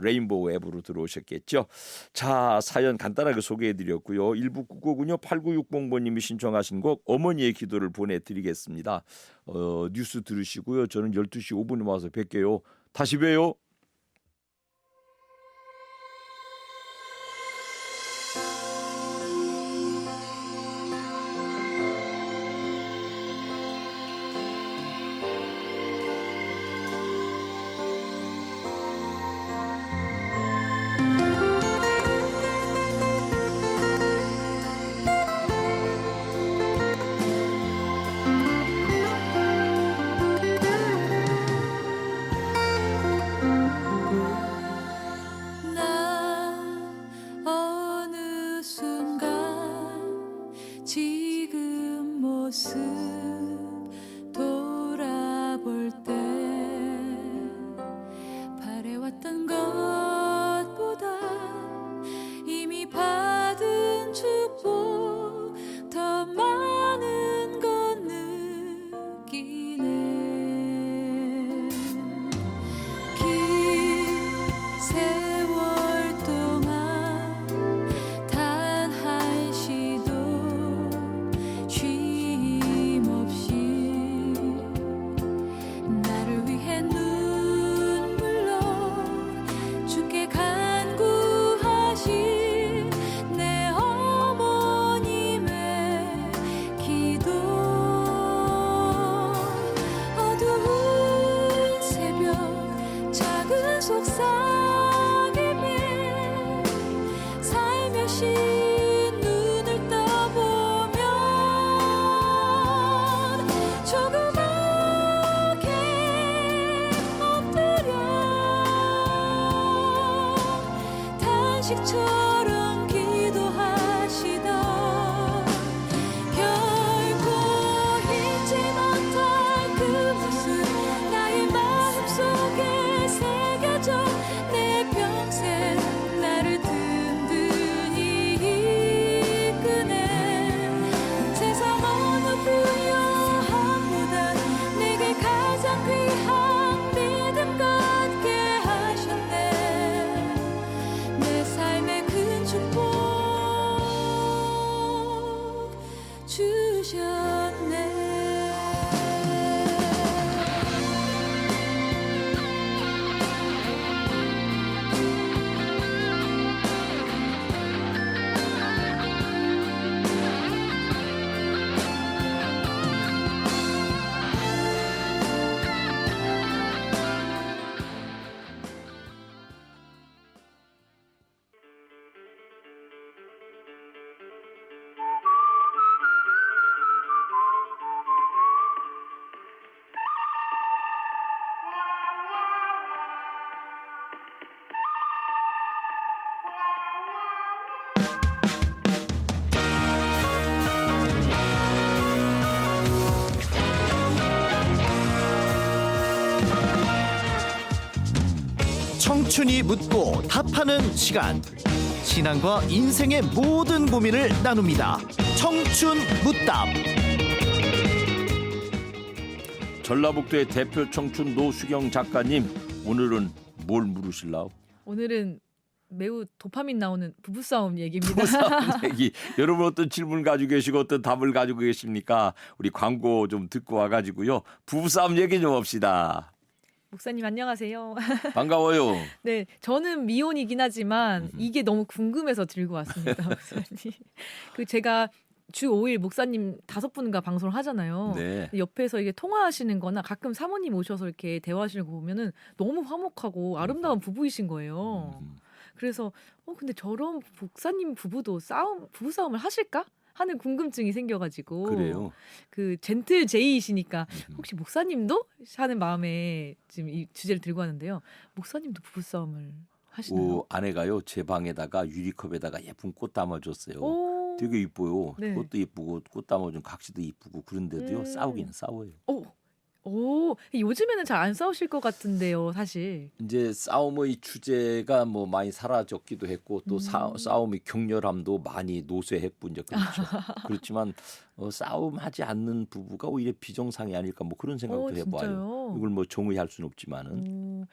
레인보우 앱으로 들어오셨겠죠. 자, 사연 간단하게 소개해드렸고요. 1부 국고군요. 8960번님이 신청하신 곡 어머니의 기도를 보내드리겠습니다. 뉴스 들으시고요. 저는 12시 5분에 와서 뵐게요. 다시 봬요. 나 어느 순간 지금 모습 돌아볼 때 바래왔던 것보다 이미 받은 축복 더 많은 것 느끼네. 세월 동안 단 한시도 쉼 없이 나를 위해 눈물로 주께 간구하신 내 어머님의 기도. 어두운 새벽 작은 속삭 살며시 눈을 떠보면 조그맣게 엎드려 단식처럼 기도하시던 결코 잊지 못할 그 모습 나의 마음속에 새겨져 내 평생 나를 든든히 이끄네. 세상 어느 부여함보다 내게 가장 귀한 믿음 갖게 하셨네. 내 삶의 그 청춘이 묻고 답하는 시간. 신앙과 인생의 모든 고민을 나눕니다. 청춘 묻답. 전라북도의 대표 청춘 노수경 작가님, 오늘은 뭘 물으실라오? 오늘은 매우 도파민 나오는 부부싸움 얘기입니다. 얘기. 여러분 어떤 질문 가지고 계시고 어떤 답을 가지고 계십니까? 우리 광고 좀 듣고 와가지고요. 부부싸움 얘기 좀 합시다. 목사님 안녕하세요. 반가워요. 네, 저는 미혼이긴 하지만 이게 너무 궁금해서 들고 왔습니다, 목사님. 그 제가 주 5일 목사님 5분과 방송을 하잖아요. 네. 옆에서 이게 통화하시는 거나 가끔 사모님 오셔서 이렇게 대화하시는 거 보면은 너무 화목하고 아름다운 부부이신 거예요. 그래서 근데 저런 목사님 부부도 부부싸움을 하실까? 하는 궁금증이 생겨가지고. 그래요. 그 젠틀 제이이시니까 혹시 목사님도 하는 마음에 지금 이 주제를 들고 왔는데요. 목사님도 부부싸움을 하시나요? 아내가요 제 방에다가 유리컵에다가 예쁜 꽃 담아줬어요. 오. 되게 이뻐요. 네. 꽃도 이쁘고 꽃 담아준 각시도 이쁘고 그런데도요 싸우기는 싸워요. 오, 요즘에는 잘 안 싸우실 것 같은데요, 사실. 이제 싸움의 주제가 뭐 많이 사라졌기도 했고 또 싸움의 격렬함도 많이 노쇠했고 이제 그렇죠. 그렇지만 싸움하지 않는 부부가 오히려 비정상이 아닐까 뭐 그런 생각도 해봐요. 진짜요? 이걸 뭐 정의할 수는 없지만은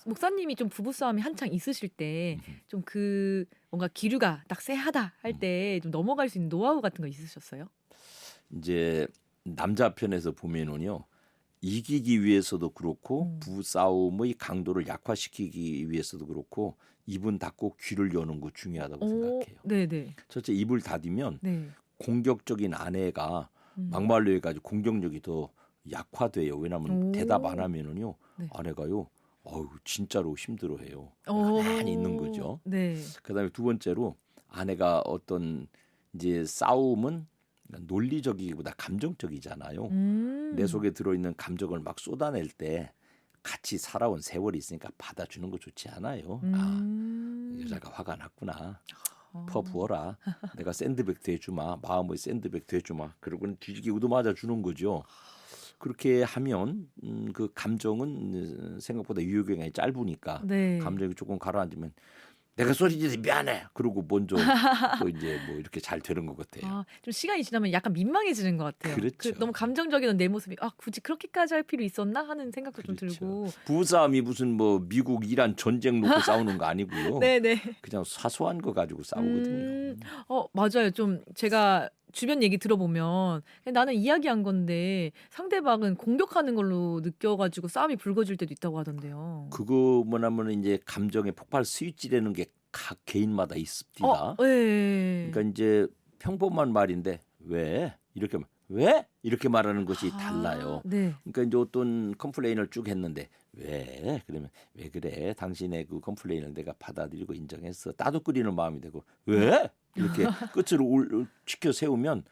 목사님이 좀 부부싸움이 한창 있으실 때 좀 그 뭔가 기류가 딱 쎄하다 할 때 좀 넘어갈 수 있는 노하우 같은 거 있으셨어요? 이제 남자 편에서 보면은요. 이기기 위해서도 그렇고 부부싸움의 강도를 약화시키기 위해서도 그렇고 입은 닫고 귀를 여는 거 중요하다고 생각해요. 네네. 첫째 입을 닫으면 네. 공격적인 아내가 막말로 해가지고 공격력이 더 약화돼요. 왜냐하면 오. 대답 안 하면은요 네. 아내가요 진짜로 힘들어해요. 오. 가만히 있는 거죠. 네. 그다음에 두 번째로 아내가 어떤 이제 싸움은 논리적이기보다 감정적이잖아요. 내 속에 들어있는 감정을 막 쏟아낼 때 같이 살아온 세월이 있으니까 받아주는 거 좋지 않아요. 여자가 화가 났구나. 퍼 부어라. 내가 샌드백 돼주마. 마음의 샌드백 돼주마. 그러고는 뒤지게 얻어맞아 주는 거죠. 그렇게 하면 그 감정은 생각보다 유효기간이 짧으니까 네. 감정이 조금 가라앉으면 내가 소리지르 미안해. 그러고 먼저 또 이제 뭐 이렇게 잘 되는 것 같아요. 좀 시간이 지나면 약간 민망해지는 것 같아요. 그렇죠. 너무 감정적인 내 모습이 굳이 그렇게까지 할 필요 있었나 하는 생각도 좀 그렇죠. 들고. 부부싸움이 무슨 뭐 미국 이란 전쟁 놓고 싸우는 거 아니고요. 네네. 그냥 사소한 거 가지고 싸우거든요. 맞아요. 좀 제가 주변 얘기 들어보면 그냥 나는 이야기한 건데 상대방은 공격하는 걸로 느껴가지고 싸움이 불거질 때도 있다고 하던데요. 그거 뭐냐면 이제 감정의 폭발 스위치라는 게 각 개인마다 있습니다. 네. 그러니까 이제 평범한 말인데 왜 이렇게 말하는 것이 달라요. 네. 그러니까 이제 어떤 컴플레인을 쭉 했는데 왜 그러면 왜 그래 당신의 그 컴플레인을 내가 받아들이고 인정했어 따뜻거리는 마음이 되고 왜 이렇게 끝을 지켜 세우면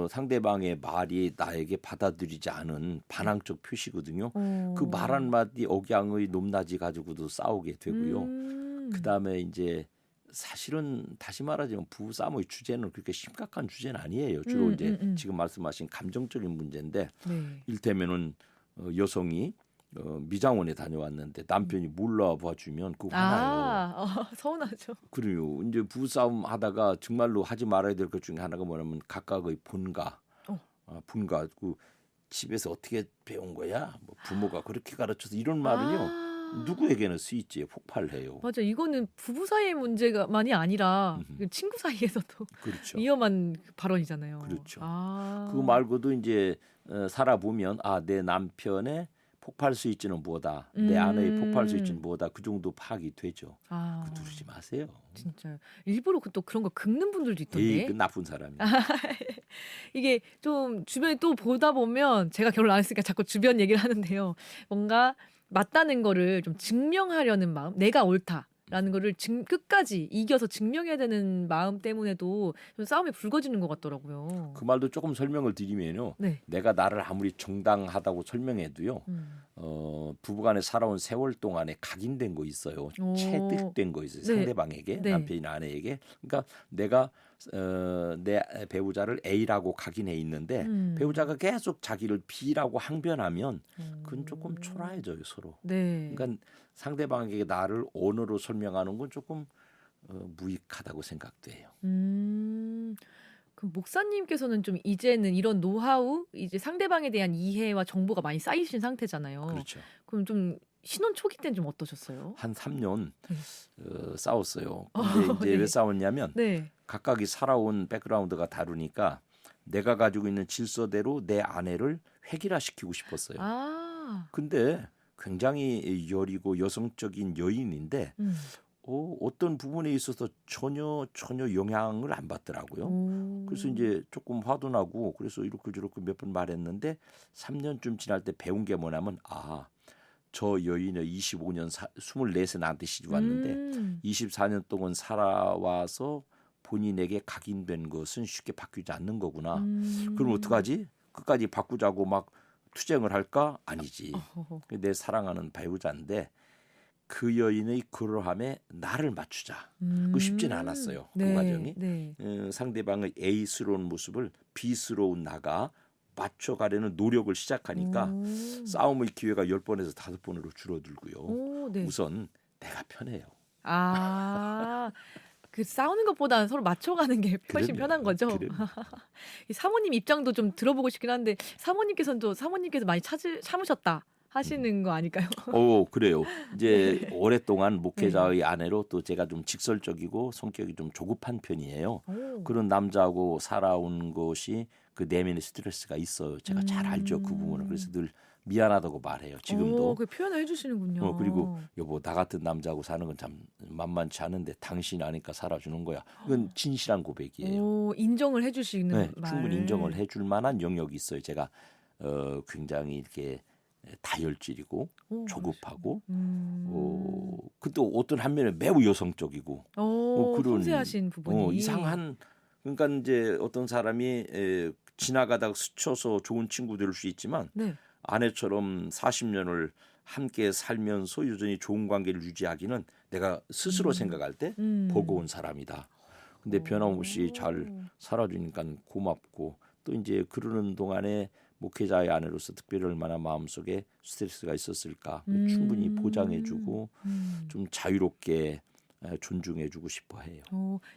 상대방의 말이 나에게 받아들이지 않은 반항적 표시거든요. 그 말 한마디 억양의 높낮이 가지고도 싸우게 되고요. 그다음에 이제 사실은 다시 말하자면 부부싸움의 주제는 그렇게 심각한 주제는 아니에요. 주로 이제 지금 말씀하신 감정적인 문제인데 네. 일테면은 여성이 미장원에 다녀왔는데 남편이 몰라봐 주면 그거 화나요. 서운하죠. 그래요. 이제 부부싸움 하다가 정말로 하지 말아야 될 것 중에 하나가 뭐냐면 각각의 본가, 본가 그 집에서 어떻게 배운 거야? 뭐 부모가 그렇게 가르쳐서 이런 말은요. 누구에게는 스위치에 폭발해요. 맞아. 이거는 부부 사이의 문제가만이 아니라 친구 사이에서도 그렇죠. 위험한 발언이잖아요. 그렇죠. 그거 말고도 이제 살아보면 내 남편의 폭발 스위치는 뭐다. 내 아내의 폭발 스위치는 뭐다. 그 정도 파악이 되죠. 그거 누르지 마세요. 진짜요. 일부러 또 그런 거 긁는 분들도 있던데. 그 나쁜 사람이. 이게 좀 주변에 또 보다 보면 제가 결혼 안 했으니까 자꾸 주변 얘기를 하는데요. 뭔가 맞다는 거를 좀 증명하려는 마음, 내가 옳다라는 거를 끝까지 이겨서 증명해야 되는 마음 때문에도 좀 싸움이 불거지는 것 같더라고요. 그 말도 조금 설명을 드리면요. 네. 내가 나를 아무리 정당하다고 설명해도요. 부부간에 살아온 세월 동안에 각인된 거 있어요. 오. 체득된 거 있어요. 네. 상대방에게 네. 남편이나 아내에게. 그러니까 내가 내 배우자를 A라고 각인해 있는데 배우자가 계속 자기를 B라고 항변하면 그건 조금 초라해져요 서로. 네. 그러니까 상대방에게 나를 언어로 설명하는 건 조금 무익하다고 생각돼요. 그 목사님께서는 좀 이제는 이런 노하우, 이제 상대방에 대한 이해와 정보가 많이 쌓이신 상태잖아요. 그렇죠. 그럼 좀 신혼 초기 때는 좀 어떠셨어요? 한 3년 네. 싸웠어요. 근데 이제 네. 왜 싸웠냐면 네. 각각이 살아온 백그라운드가 다르니까 내가 가지고 있는 질서대로 내 아내를 획일화시키고 싶었어요. 아. 근데 굉장히 여리고 여성적인 여인인데 어떤 부분에 있어서 전혀 영향을 안 받더라고요. 그래서 이제 조금 화도 나고 그래서 이렇게 저렇게 몇 번 말했는데 3년쯤 지날 때 배운 게 뭐냐면 저 여인은 25년 24세 나한테 시집 왔는데 24년 동안 살아와서 본인에게 각인된 것은 쉽게 바뀌지 않는 거구나. 그럼 어떡하지? 끝까지 바꾸자고 막 투쟁을 할까? 아니지. 내 사랑하는 배우자인데 그 여인의 그러함에 나를 맞추자. 그거 쉽지는 않았어요. 네. 그 과정이. 네. 상대방의 A스러운 모습을 B스러운 나가 맞춰가려는 노력을 시작하니까 싸움의 기회가 10번에서 5번으로 줄어들고요. 오, 네. 우선 내가 편해요. 아. 그 싸우는 것보다는 서로 맞춰가는 게 훨씬 그럼요. 편한 거죠. 그럼요. 이 사모님 입장도 좀 들어보고 싶긴 한데 사모님께서 많이 참으셨다 하시는 거 아닐까요? 그래요. 이제 네. 오랫동안 목회자의 아내로 또 제가 좀 직설적이고 성격이 좀 조급한 편이에요. 오. 그런 남자하고 살아온 것이 그 내면의 스트레스가 있어요. 제가 잘 알죠 그 부분을. 그래서 늘 미안하다고 말해요. 지금도. 그 표현을 해주시는군요. 그리고 여보 나 같은 남자하고 사는 건 참 만만치 않은데 당신 아니까 살아주는 거야. 이건 진실한 고백이에요. 인정을 해주시는 네, 말. 충분히 인정을 해줄 만한 영역이 있어요. 제가 굉장히 이렇게 다혈질이고 조급하고 근데 어떤 한면에 매우 여성적이고 그런 섬세하신 부분이 이상한 그러니까 이제 어떤 사람이 지나가다가 스쳐서 좋은 친구 될 수 있지만 네. 아내처럼 40년을 함께 살면서 여전히 좋은 관계를 유지하기는 내가 스스로 생각할 때 버거운 사람이다. 근데 변함없이 잘 살아주니까 고맙고 또 이제 그러는 동안에 목회자의 아내로서 특별히 얼마나 마음속에 스트레스가 있었을까 충분히 보장해주고 좀 자유롭게 존중해주고 싶어해요.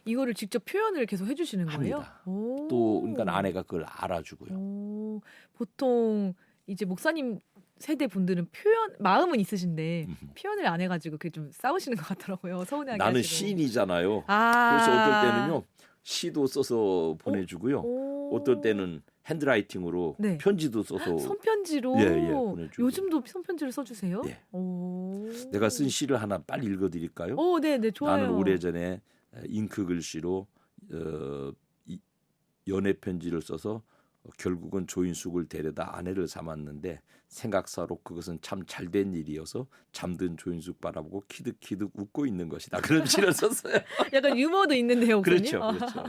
이거를 직접 표현을 계속 해주시는 거예요? 합니다. 또 그러니까 아내가 그걸 알아주고요. 보통 이제 목사님 세대 분들은 마음은 있으신데 표현을 안 해가지고 그게 좀 싸우시는 것 같더라고요. 서운해하게 나는 하시고. 시인이잖아요. 그래서 어떨 때는요 시도 써서 보내주고요. 어떨 때는 핸드라이팅으로 네. 편지도 써서 손편지로 보내주고. 요즘도 손편지를 써주세요? 네. 오. 내가 쓴 시를 하나 빨리 읽어드릴까요? 네, 좋아요. 나는 오래전에 잉크 글씨로 연애 편지를 써서 결국은 조인숙을 데려다 아내를 삼았는데 생각사로 그것은 참 잘된 일이어서 잠든 조인숙 바라보고 키득키득 웃고 있는 것이다. 그런 시를 썼어요. 약간 유머도 있는데요, 목사님. 그렇죠.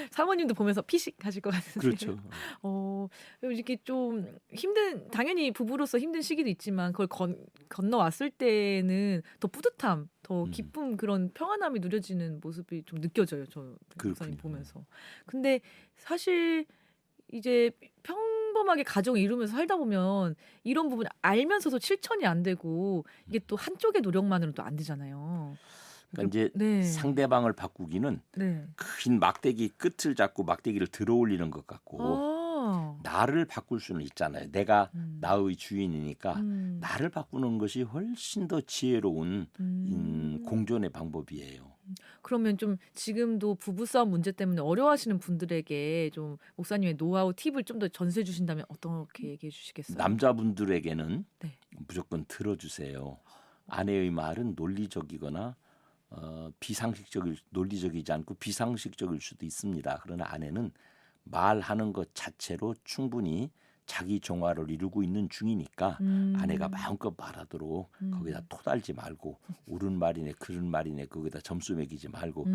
사모님도 보면서 피식하실 것 같은데. 그렇죠. 이렇게 좀 당연히 부부로서 힘든 시기도 있지만 그걸 건너왔을 때는 더 뿌듯함, 더 기쁨, 그런 평안함이 누려지는 모습이 좀 느껴져요. 저 목사님 보면서. 근데 사실 이제 평범하게 가정을 이루면서 살다 보면 이런 부분 알면서도 실천이 안 되고 이게 또 한쪽의 노력만으로는 또 안 되잖아요. 그러니까 이제 상대방을 바꾸기는 긴 막대기 끝을 잡고 막대기를 들어올리는 것 같고 나를 바꿀 수는 있잖아요. 내가 나의 주인이니까 나를 바꾸는 것이 훨씬 더 지혜로운 공존의 방법이에요. 그러면 좀 지금도 부부싸움 문제 때문에 어려워하시는 분들에게 좀 목사님의 노하우 팁을 좀 더 전수해 주신다면 어떻게 얘기해 주시겠어요? 남자분들에게는 무조건 들어주세요. 아내의 말은 논리적이거나 논리적이지 않고 비상식적일 수도 있습니다. 그러나 아내는 말하는 것 자체로 충분히 자기 정화를 이루고 있는 중이니까 아내가 마음껏 말하도록 거기다 토달지 말고 옳은 말이네 그른 말이네 거기다 점수 매기지 말고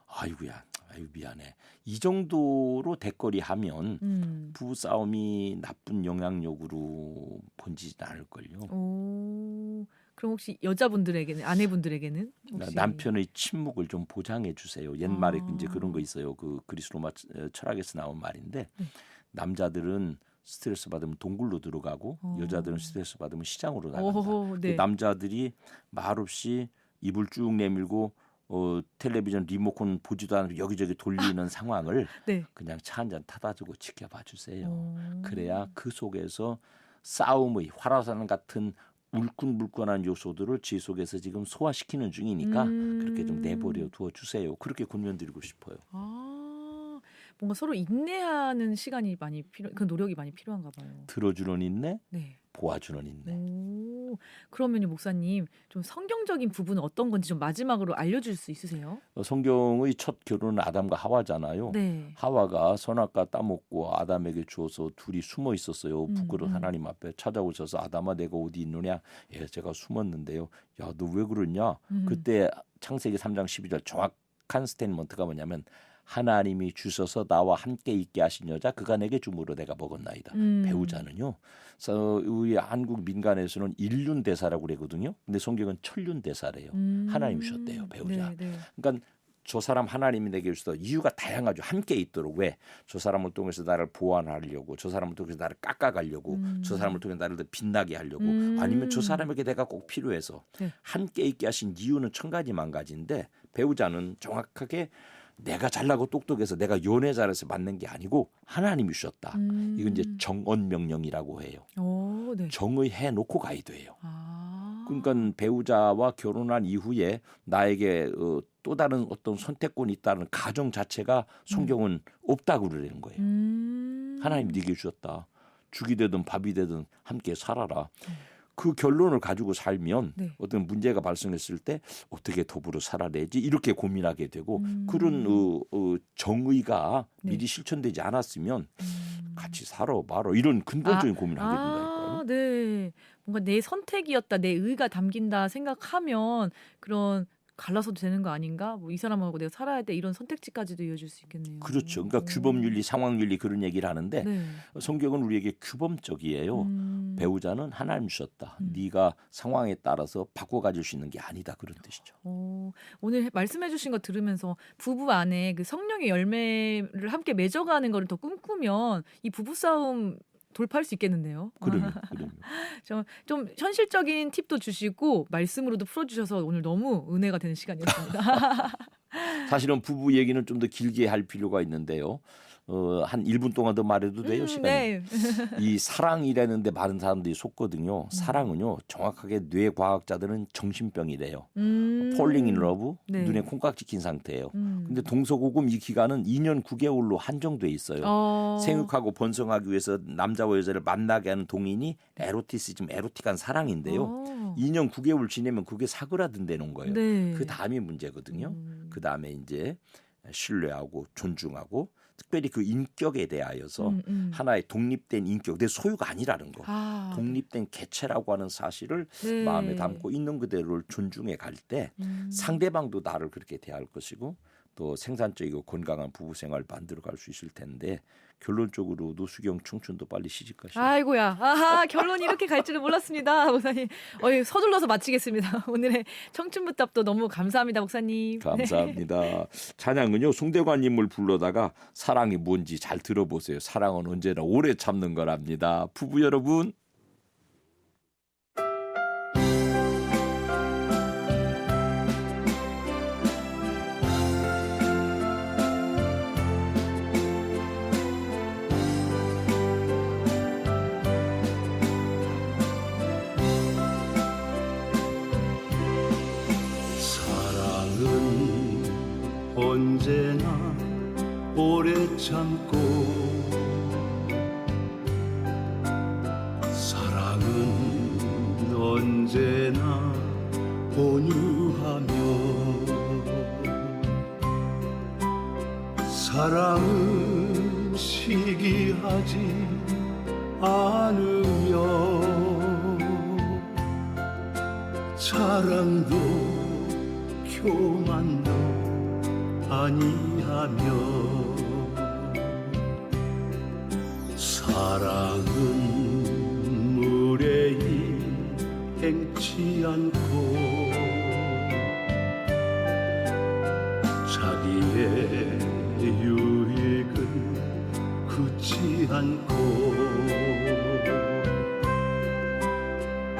아이고야 아유 미안해. 이 정도로 대거리 하면 부부 싸움이 나쁜 영향력으로 번지진 않을걸요. 오, 그럼 혹시 여자분들에게는 아내분들에게는 혹시 남편의 침묵을 좀 보장해 주세요. 옛말에 아. 이제 그런 거 있어요. 그 그리스 로마 철학에서 나온 말인데 네. 남자들은 스트레스 받으면 동굴로 들어가고 여자들은 스트레스 받으면 시장으로 나간다. 오, 네. 남자들이 말없이 입을 쭉 내밀고 텔레비전 리모컨 보지도 않고 여기저기 돌리는 상황을 네. 그냥 차 한 잔 타다 주고 지켜봐 주세요. 오. 그래야 그 속에서 싸움의 활화산 같은 울끈불끈한 요소들을 지 속에서 지금 소화시키는 중이니까 그렇게 좀 내버려 두어 주세요. 그렇게 권면드리고 싶어요. 아, 뭔가 서로 인내하는 시간이 많이 그 노력이 많이 필요한가 봐요. 들어주는 인내, 네. 보아주는 인내. 오, 그러면요 목사님 좀 성경적인 부분은 어떤 건지 좀 마지막으로 알려줄 수 있으세요? 성경의 첫 결혼은 아담과 하와잖아요. 네. 하와가 선악과 따먹고 아담에게 주어서 둘이 숨어 있었어요. 부끄러운 하나님 앞에 찾아오셔서 아담아 내가 어디 있느냐? 예, 제가 숨었는데요. 야, 너 왜 그러냐? 그때 창세기 3장 12절 정확한 스테이트먼트가 뭐냐면 하나님이 주셔서 나와 함께 있게 하신 여자 그가 내게 주므로 내가 먹었나이다. 배우자는요. 그래서 우리 한국 민간에서는 일륜 대사라고 그러거든요. 근데 성경은 천륜 대사래요. 하나님 주셨대요. 배우자. 네, 네. 그러니까 저 사람 하나님이 내게 주셔서 이유가 다양하죠. 함께 있도록. 왜? 저 사람을 통해서 나를 보완하려고, 저 사람을 통해서 나를 깎아가려고, 저 사람을 통해서 나를 더 빛나게 하려고, 아니면 저 사람에게 내가 꼭 필요해서 네. 함께 있게 하신 이유는 천 가지 만 가지인데 배우자는 정확하게 내가 잘나고 똑똑해서 내가 연애 잘해서 맞는 게 아니고 하나님이 주셨다. 이건 이제 정언 명령이라고 해요. 오, 네. 정의 해놓고 가야 돼요. 아. 그러니까 배우자와 결혼한 이후에 나에게 또 다른 어떤 선택권이 있다는 가정 자체가 성경은 없다고 그러는 거예요. 하나님 네게 주셨다. 죽이 되든 밥이 되든 함께 살아라. 그 결론을 가지고 살면 네. 어떤 문제가 발생했을 때 어떻게 더불어 살아내지 이렇게 고민하게 되고 그런 정의가 네. 미리 실천되지 않았으면 같이 살아 말아 이런 근본적인 고민을 하게 된다니까요. 아, 네. 뭔가 내 선택이었다, 내 의가 담긴다 생각하면 그런 갈라서도 되는 거 아닌가? 뭐 이 사람하고 내가 살아야 돼 이런 선택지까지도 이어질 수 있겠네요. 그렇죠. 그러니까 규범윤리, 상황윤리 그런 얘기를 하는데 네. 성경은 우리에게 규범적이에요. 배우자는 하나님 주셨다. 네가 상황에 따라서 바꿔가질 수 있는 게 아니다 그런 뜻이죠. 오늘 말씀해주신 거 들으면서 부부 안에 그 성령의 열매를 함께 맺어가는 거를 더 꿈꾸면 이 부부 싸움 돌파할 수 있겠는데요. 그럼요. 좀 현실적인 팁도 주시고 말씀으로도 풀어주셔서 오늘 너무 은혜가 되는 시간이었습니다. 사실은 부부 얘기는 좀 더 길게 할 필요가 있는데요. 한 1분 동안 더 말해도 돼요, 시간이? 네. 이 사랑이라는데 많은 사람들이 속거든요. 사랑은요, 정확하게 뇌과학자들은 정신병이래요. Falling in love, 네. 눈에 콩깍지 낀 상태예요. 근데 동서고금 이 기간은 2년 9개월로 한정돼 있어요. 생육하고 번성하기 위해서 남자와 여자를 만나게 하는 동인이 에로티시즘, 에로틱한 사랑인데요. 2년 9개월 지내면 그게 사그라든다는 거예요. 네. 그 다음이 문제거든요. 그 다음에 이제 신뢰하고 존중하고 특별히 그 인격에 대하여서 하나의 독립된 인격, 내 소유가 아니라는 거. 독립된 개체라고 하는 사실을 네. 마음에 담고 있는 그대로를 존중해 갈 때 상대방도 나를 그렇게 대할 것이고 또 생산적이고 건강한 부부 생활을 만들어 갈 수 있을 텐데 결론적으로 노수경 청춘도 빨리 시집가시오. 아이고야. 아하, 결론이 이렇게 갈 줄은 몰랐습니다. 목사님. 서둘러서 마치겠습니다. 오늘의 청춘부답도 너무 감사합니다. 목사님. 감사합니다. 찬양은요. 송대관님을 불러다가 사랑이 뭔지 잘 들어보세요. 사랑은 언제나 오래 참는 거랍니다. 부부 여러분. 언제나 오래 참고 사랑은 언제나 온유하며 사랑은 시기하지 않으며 자랑도 교만도 아니하며 사랑은 물에 행치 않고 자기의 유익은 굳지 않고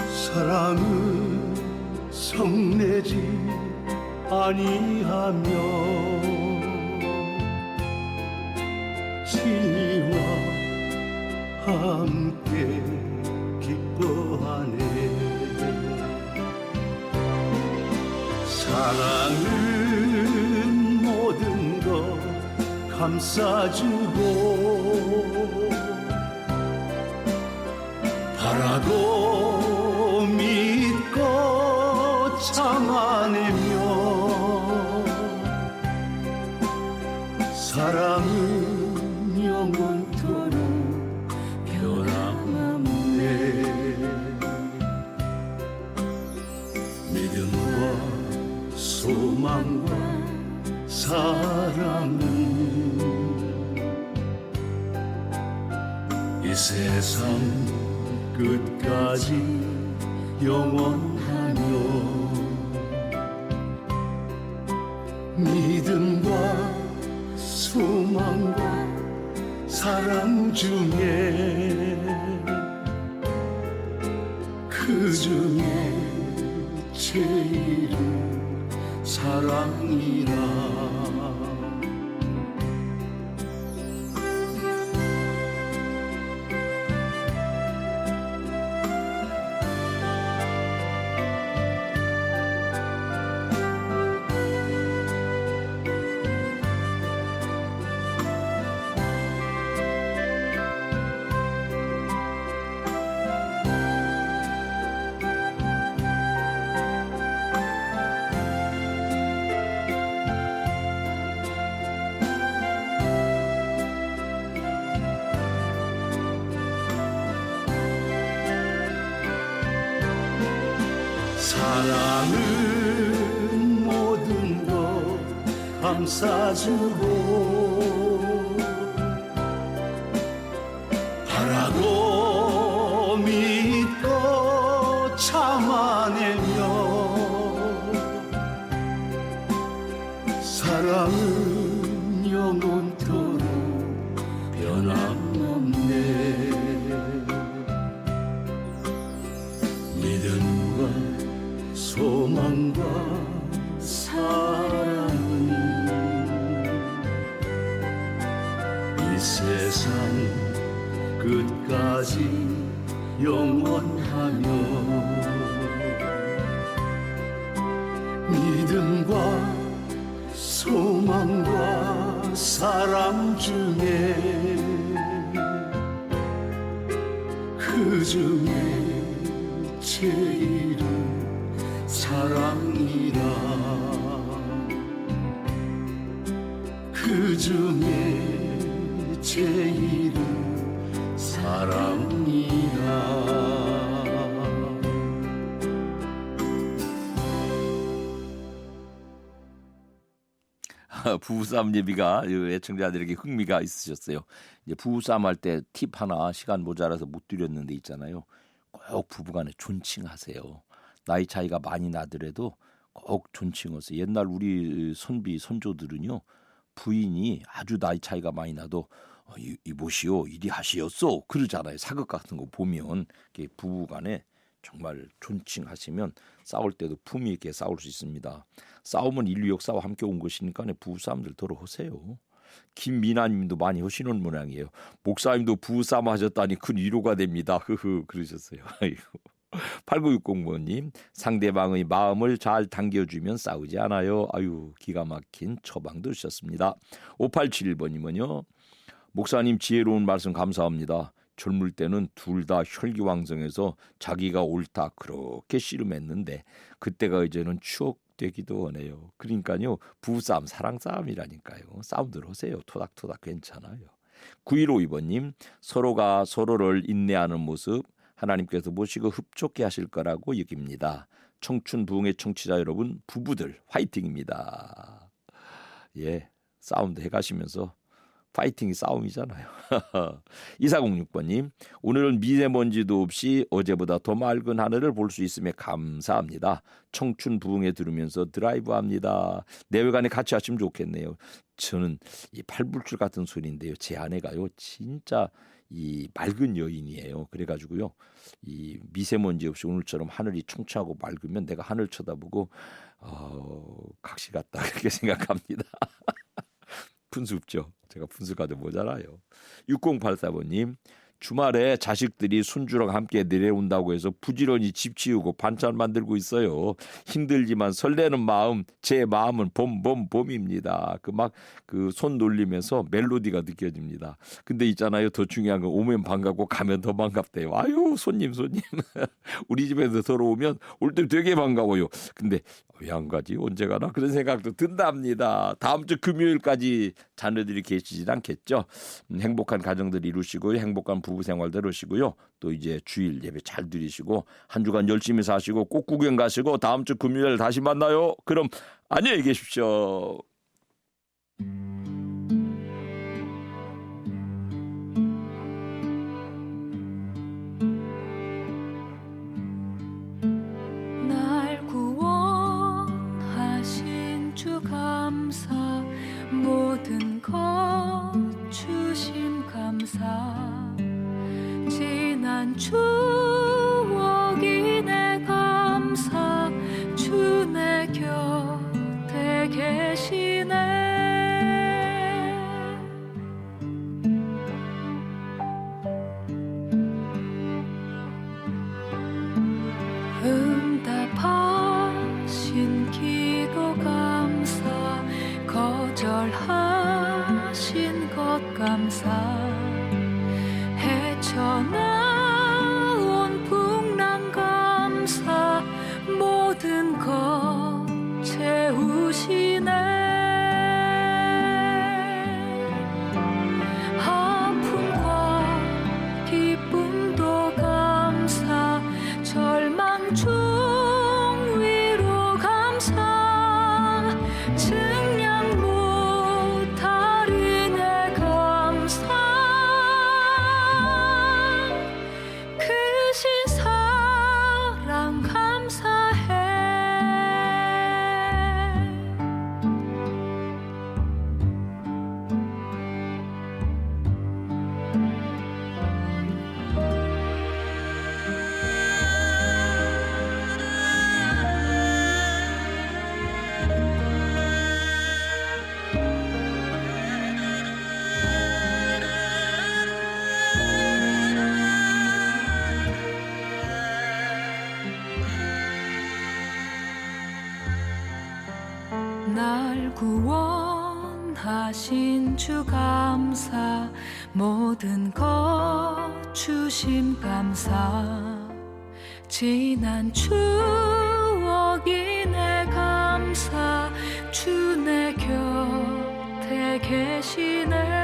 사랑은 성내지 아니하며 진리와 함께 기뻐하네 사랑은 모든 것 감싸주고 바라고 믿고 참아내며 사랑은 영원토록 변함없네 믿음과 소망과 사랑은 이 세상 끝까지 영원하며 믿음과 소망과 사랑 중에 그 중에 제일은 사랑이라 사랑은 모든 것 감싸주고 바라고 믿고 참아내며 사랑은 영원토록 변함없네 믿음과 소망과 사랑은 이 세상 끝까지 영원하며 믿음과 소망과 사랑 중에 그 중에 제일은 사랑이라 그 중에 제일은 사랑이라 부부싸움 예비가 애청자들에게 흥미가 있으셨어요. 이제 부부싸움 할 때 팁 하나 시간 모자라서 못 드렸는데 있잖아요. 꼭 부부간에 존칭하세요. 나이 차이가 많이 나더라도 꼭 존칭하세요. 옛날 우리 선비 선조들은요. 부인이 아주 나이 차이가 많이 나도 이보시오 이리 하시었소 그러잖아요. 사극 같은 거 보면 부부간에 정말 존칭하시면 싸울 때도 품위 있게 싸울 수 있습니다. 싸움은 인류 역사와 함께 온 것이니까 부부싸움들 더러 하세요. 김미나님도 많이 하시는 모양이에요. 목사님도 부부싸움 하셨다니 큰 위로가 됩니다. 흐흐 그러셨어요. 8960번님 상대방의 마음을 잘 당겨주면 싸우지 않아요. 아유 기가 막힌 처방도 주셨습니다. 5871번님은요. 목사님 지혜로운 말씀 감사합니다. 젊을 때는 둘 다 혈기왕성해서 자기가 옳다 그렇게 씨름했는데 그때가 이제는 추억되기도 하네요. 그러니까요. 부부싸움 사랑싸움이라니까요. 싸움들 하세요. 토닥토닥 괜찮아요. 9152번님 서로가 서로를 인내하는 모습 하나님께서 모시고 흡족해 하실 거라고 여깁니다. 청춘 부흥의 청취자 여러분 부부들 화이팅입니다. 예, 사운드 해가시면서 파이팅이 싸움이잖아요. 2406번님, 오늘은 미세먼지도 없이 어제보다 더 맑은 하늘을 볼 수 있음에 감사합니다. 청춘 부흥에 들으면서 드라이브합니다. 내외간에 같이 하시면 좋겠네요. 저는 이 팔불출 같은 소리인데요. 제 아내가요 진짜 이 맑은 여인이에요. 그래가지고요 이 미세먼지 없이 오늘처럼 하늘이 충청하고 맑으면 내가 하늘 쳐다보고 각시 같다 그렇게 생각합니다. 분수없죠. 제가 분수가 좀 모자라요. 6084번님, 주말에 자식들이 손주랑 함께 내려온다고 해서 부지런히 집 치우고 반찬 만들고 있어요. 힘들지만 설레는 마음, 제 마음은 봄입니다. 그 손 놀리면서 멜로디가 느껴집니다. 근데 있잖아요, 더 중요한 건 오면 반갑고 가면 더 반갑대요. 아유 손님 우리 집에서 들어오면 올 때 되게 반가워요. 근데 왜 안 가지? 언제 가나? 그런 생각도 든답니다. 다음 주 금요일까지 자녀들이 계시진 않겠죠. 행복한 가정들 이루시고 행복한 부부 생활들 하시고요. 또 이제 주일 예배 잘 드리시고 한 주간 열심히 사시고 꼭 구경 가시고 다음 주 금요일 다시 만나요. 그럼 안녕히 계십시오. 날 구원하신 주 감사 모든 것 주심 감사 지난 추억이 내 감사 주 내 곁에 계시네 응답하신 기도 감사 거절하신 것 감사 헤쳐나온 풍랑 감사 모든 것 채우시네 아픔과 기쁨도 감사 절망 중 위로 감사 증량 못하리 내 감사 크신 사랑 감사해 날 구원하신 주 감사 모든 것 주심 감사 지난 추억이 내 감사 주 내 곁에 계시네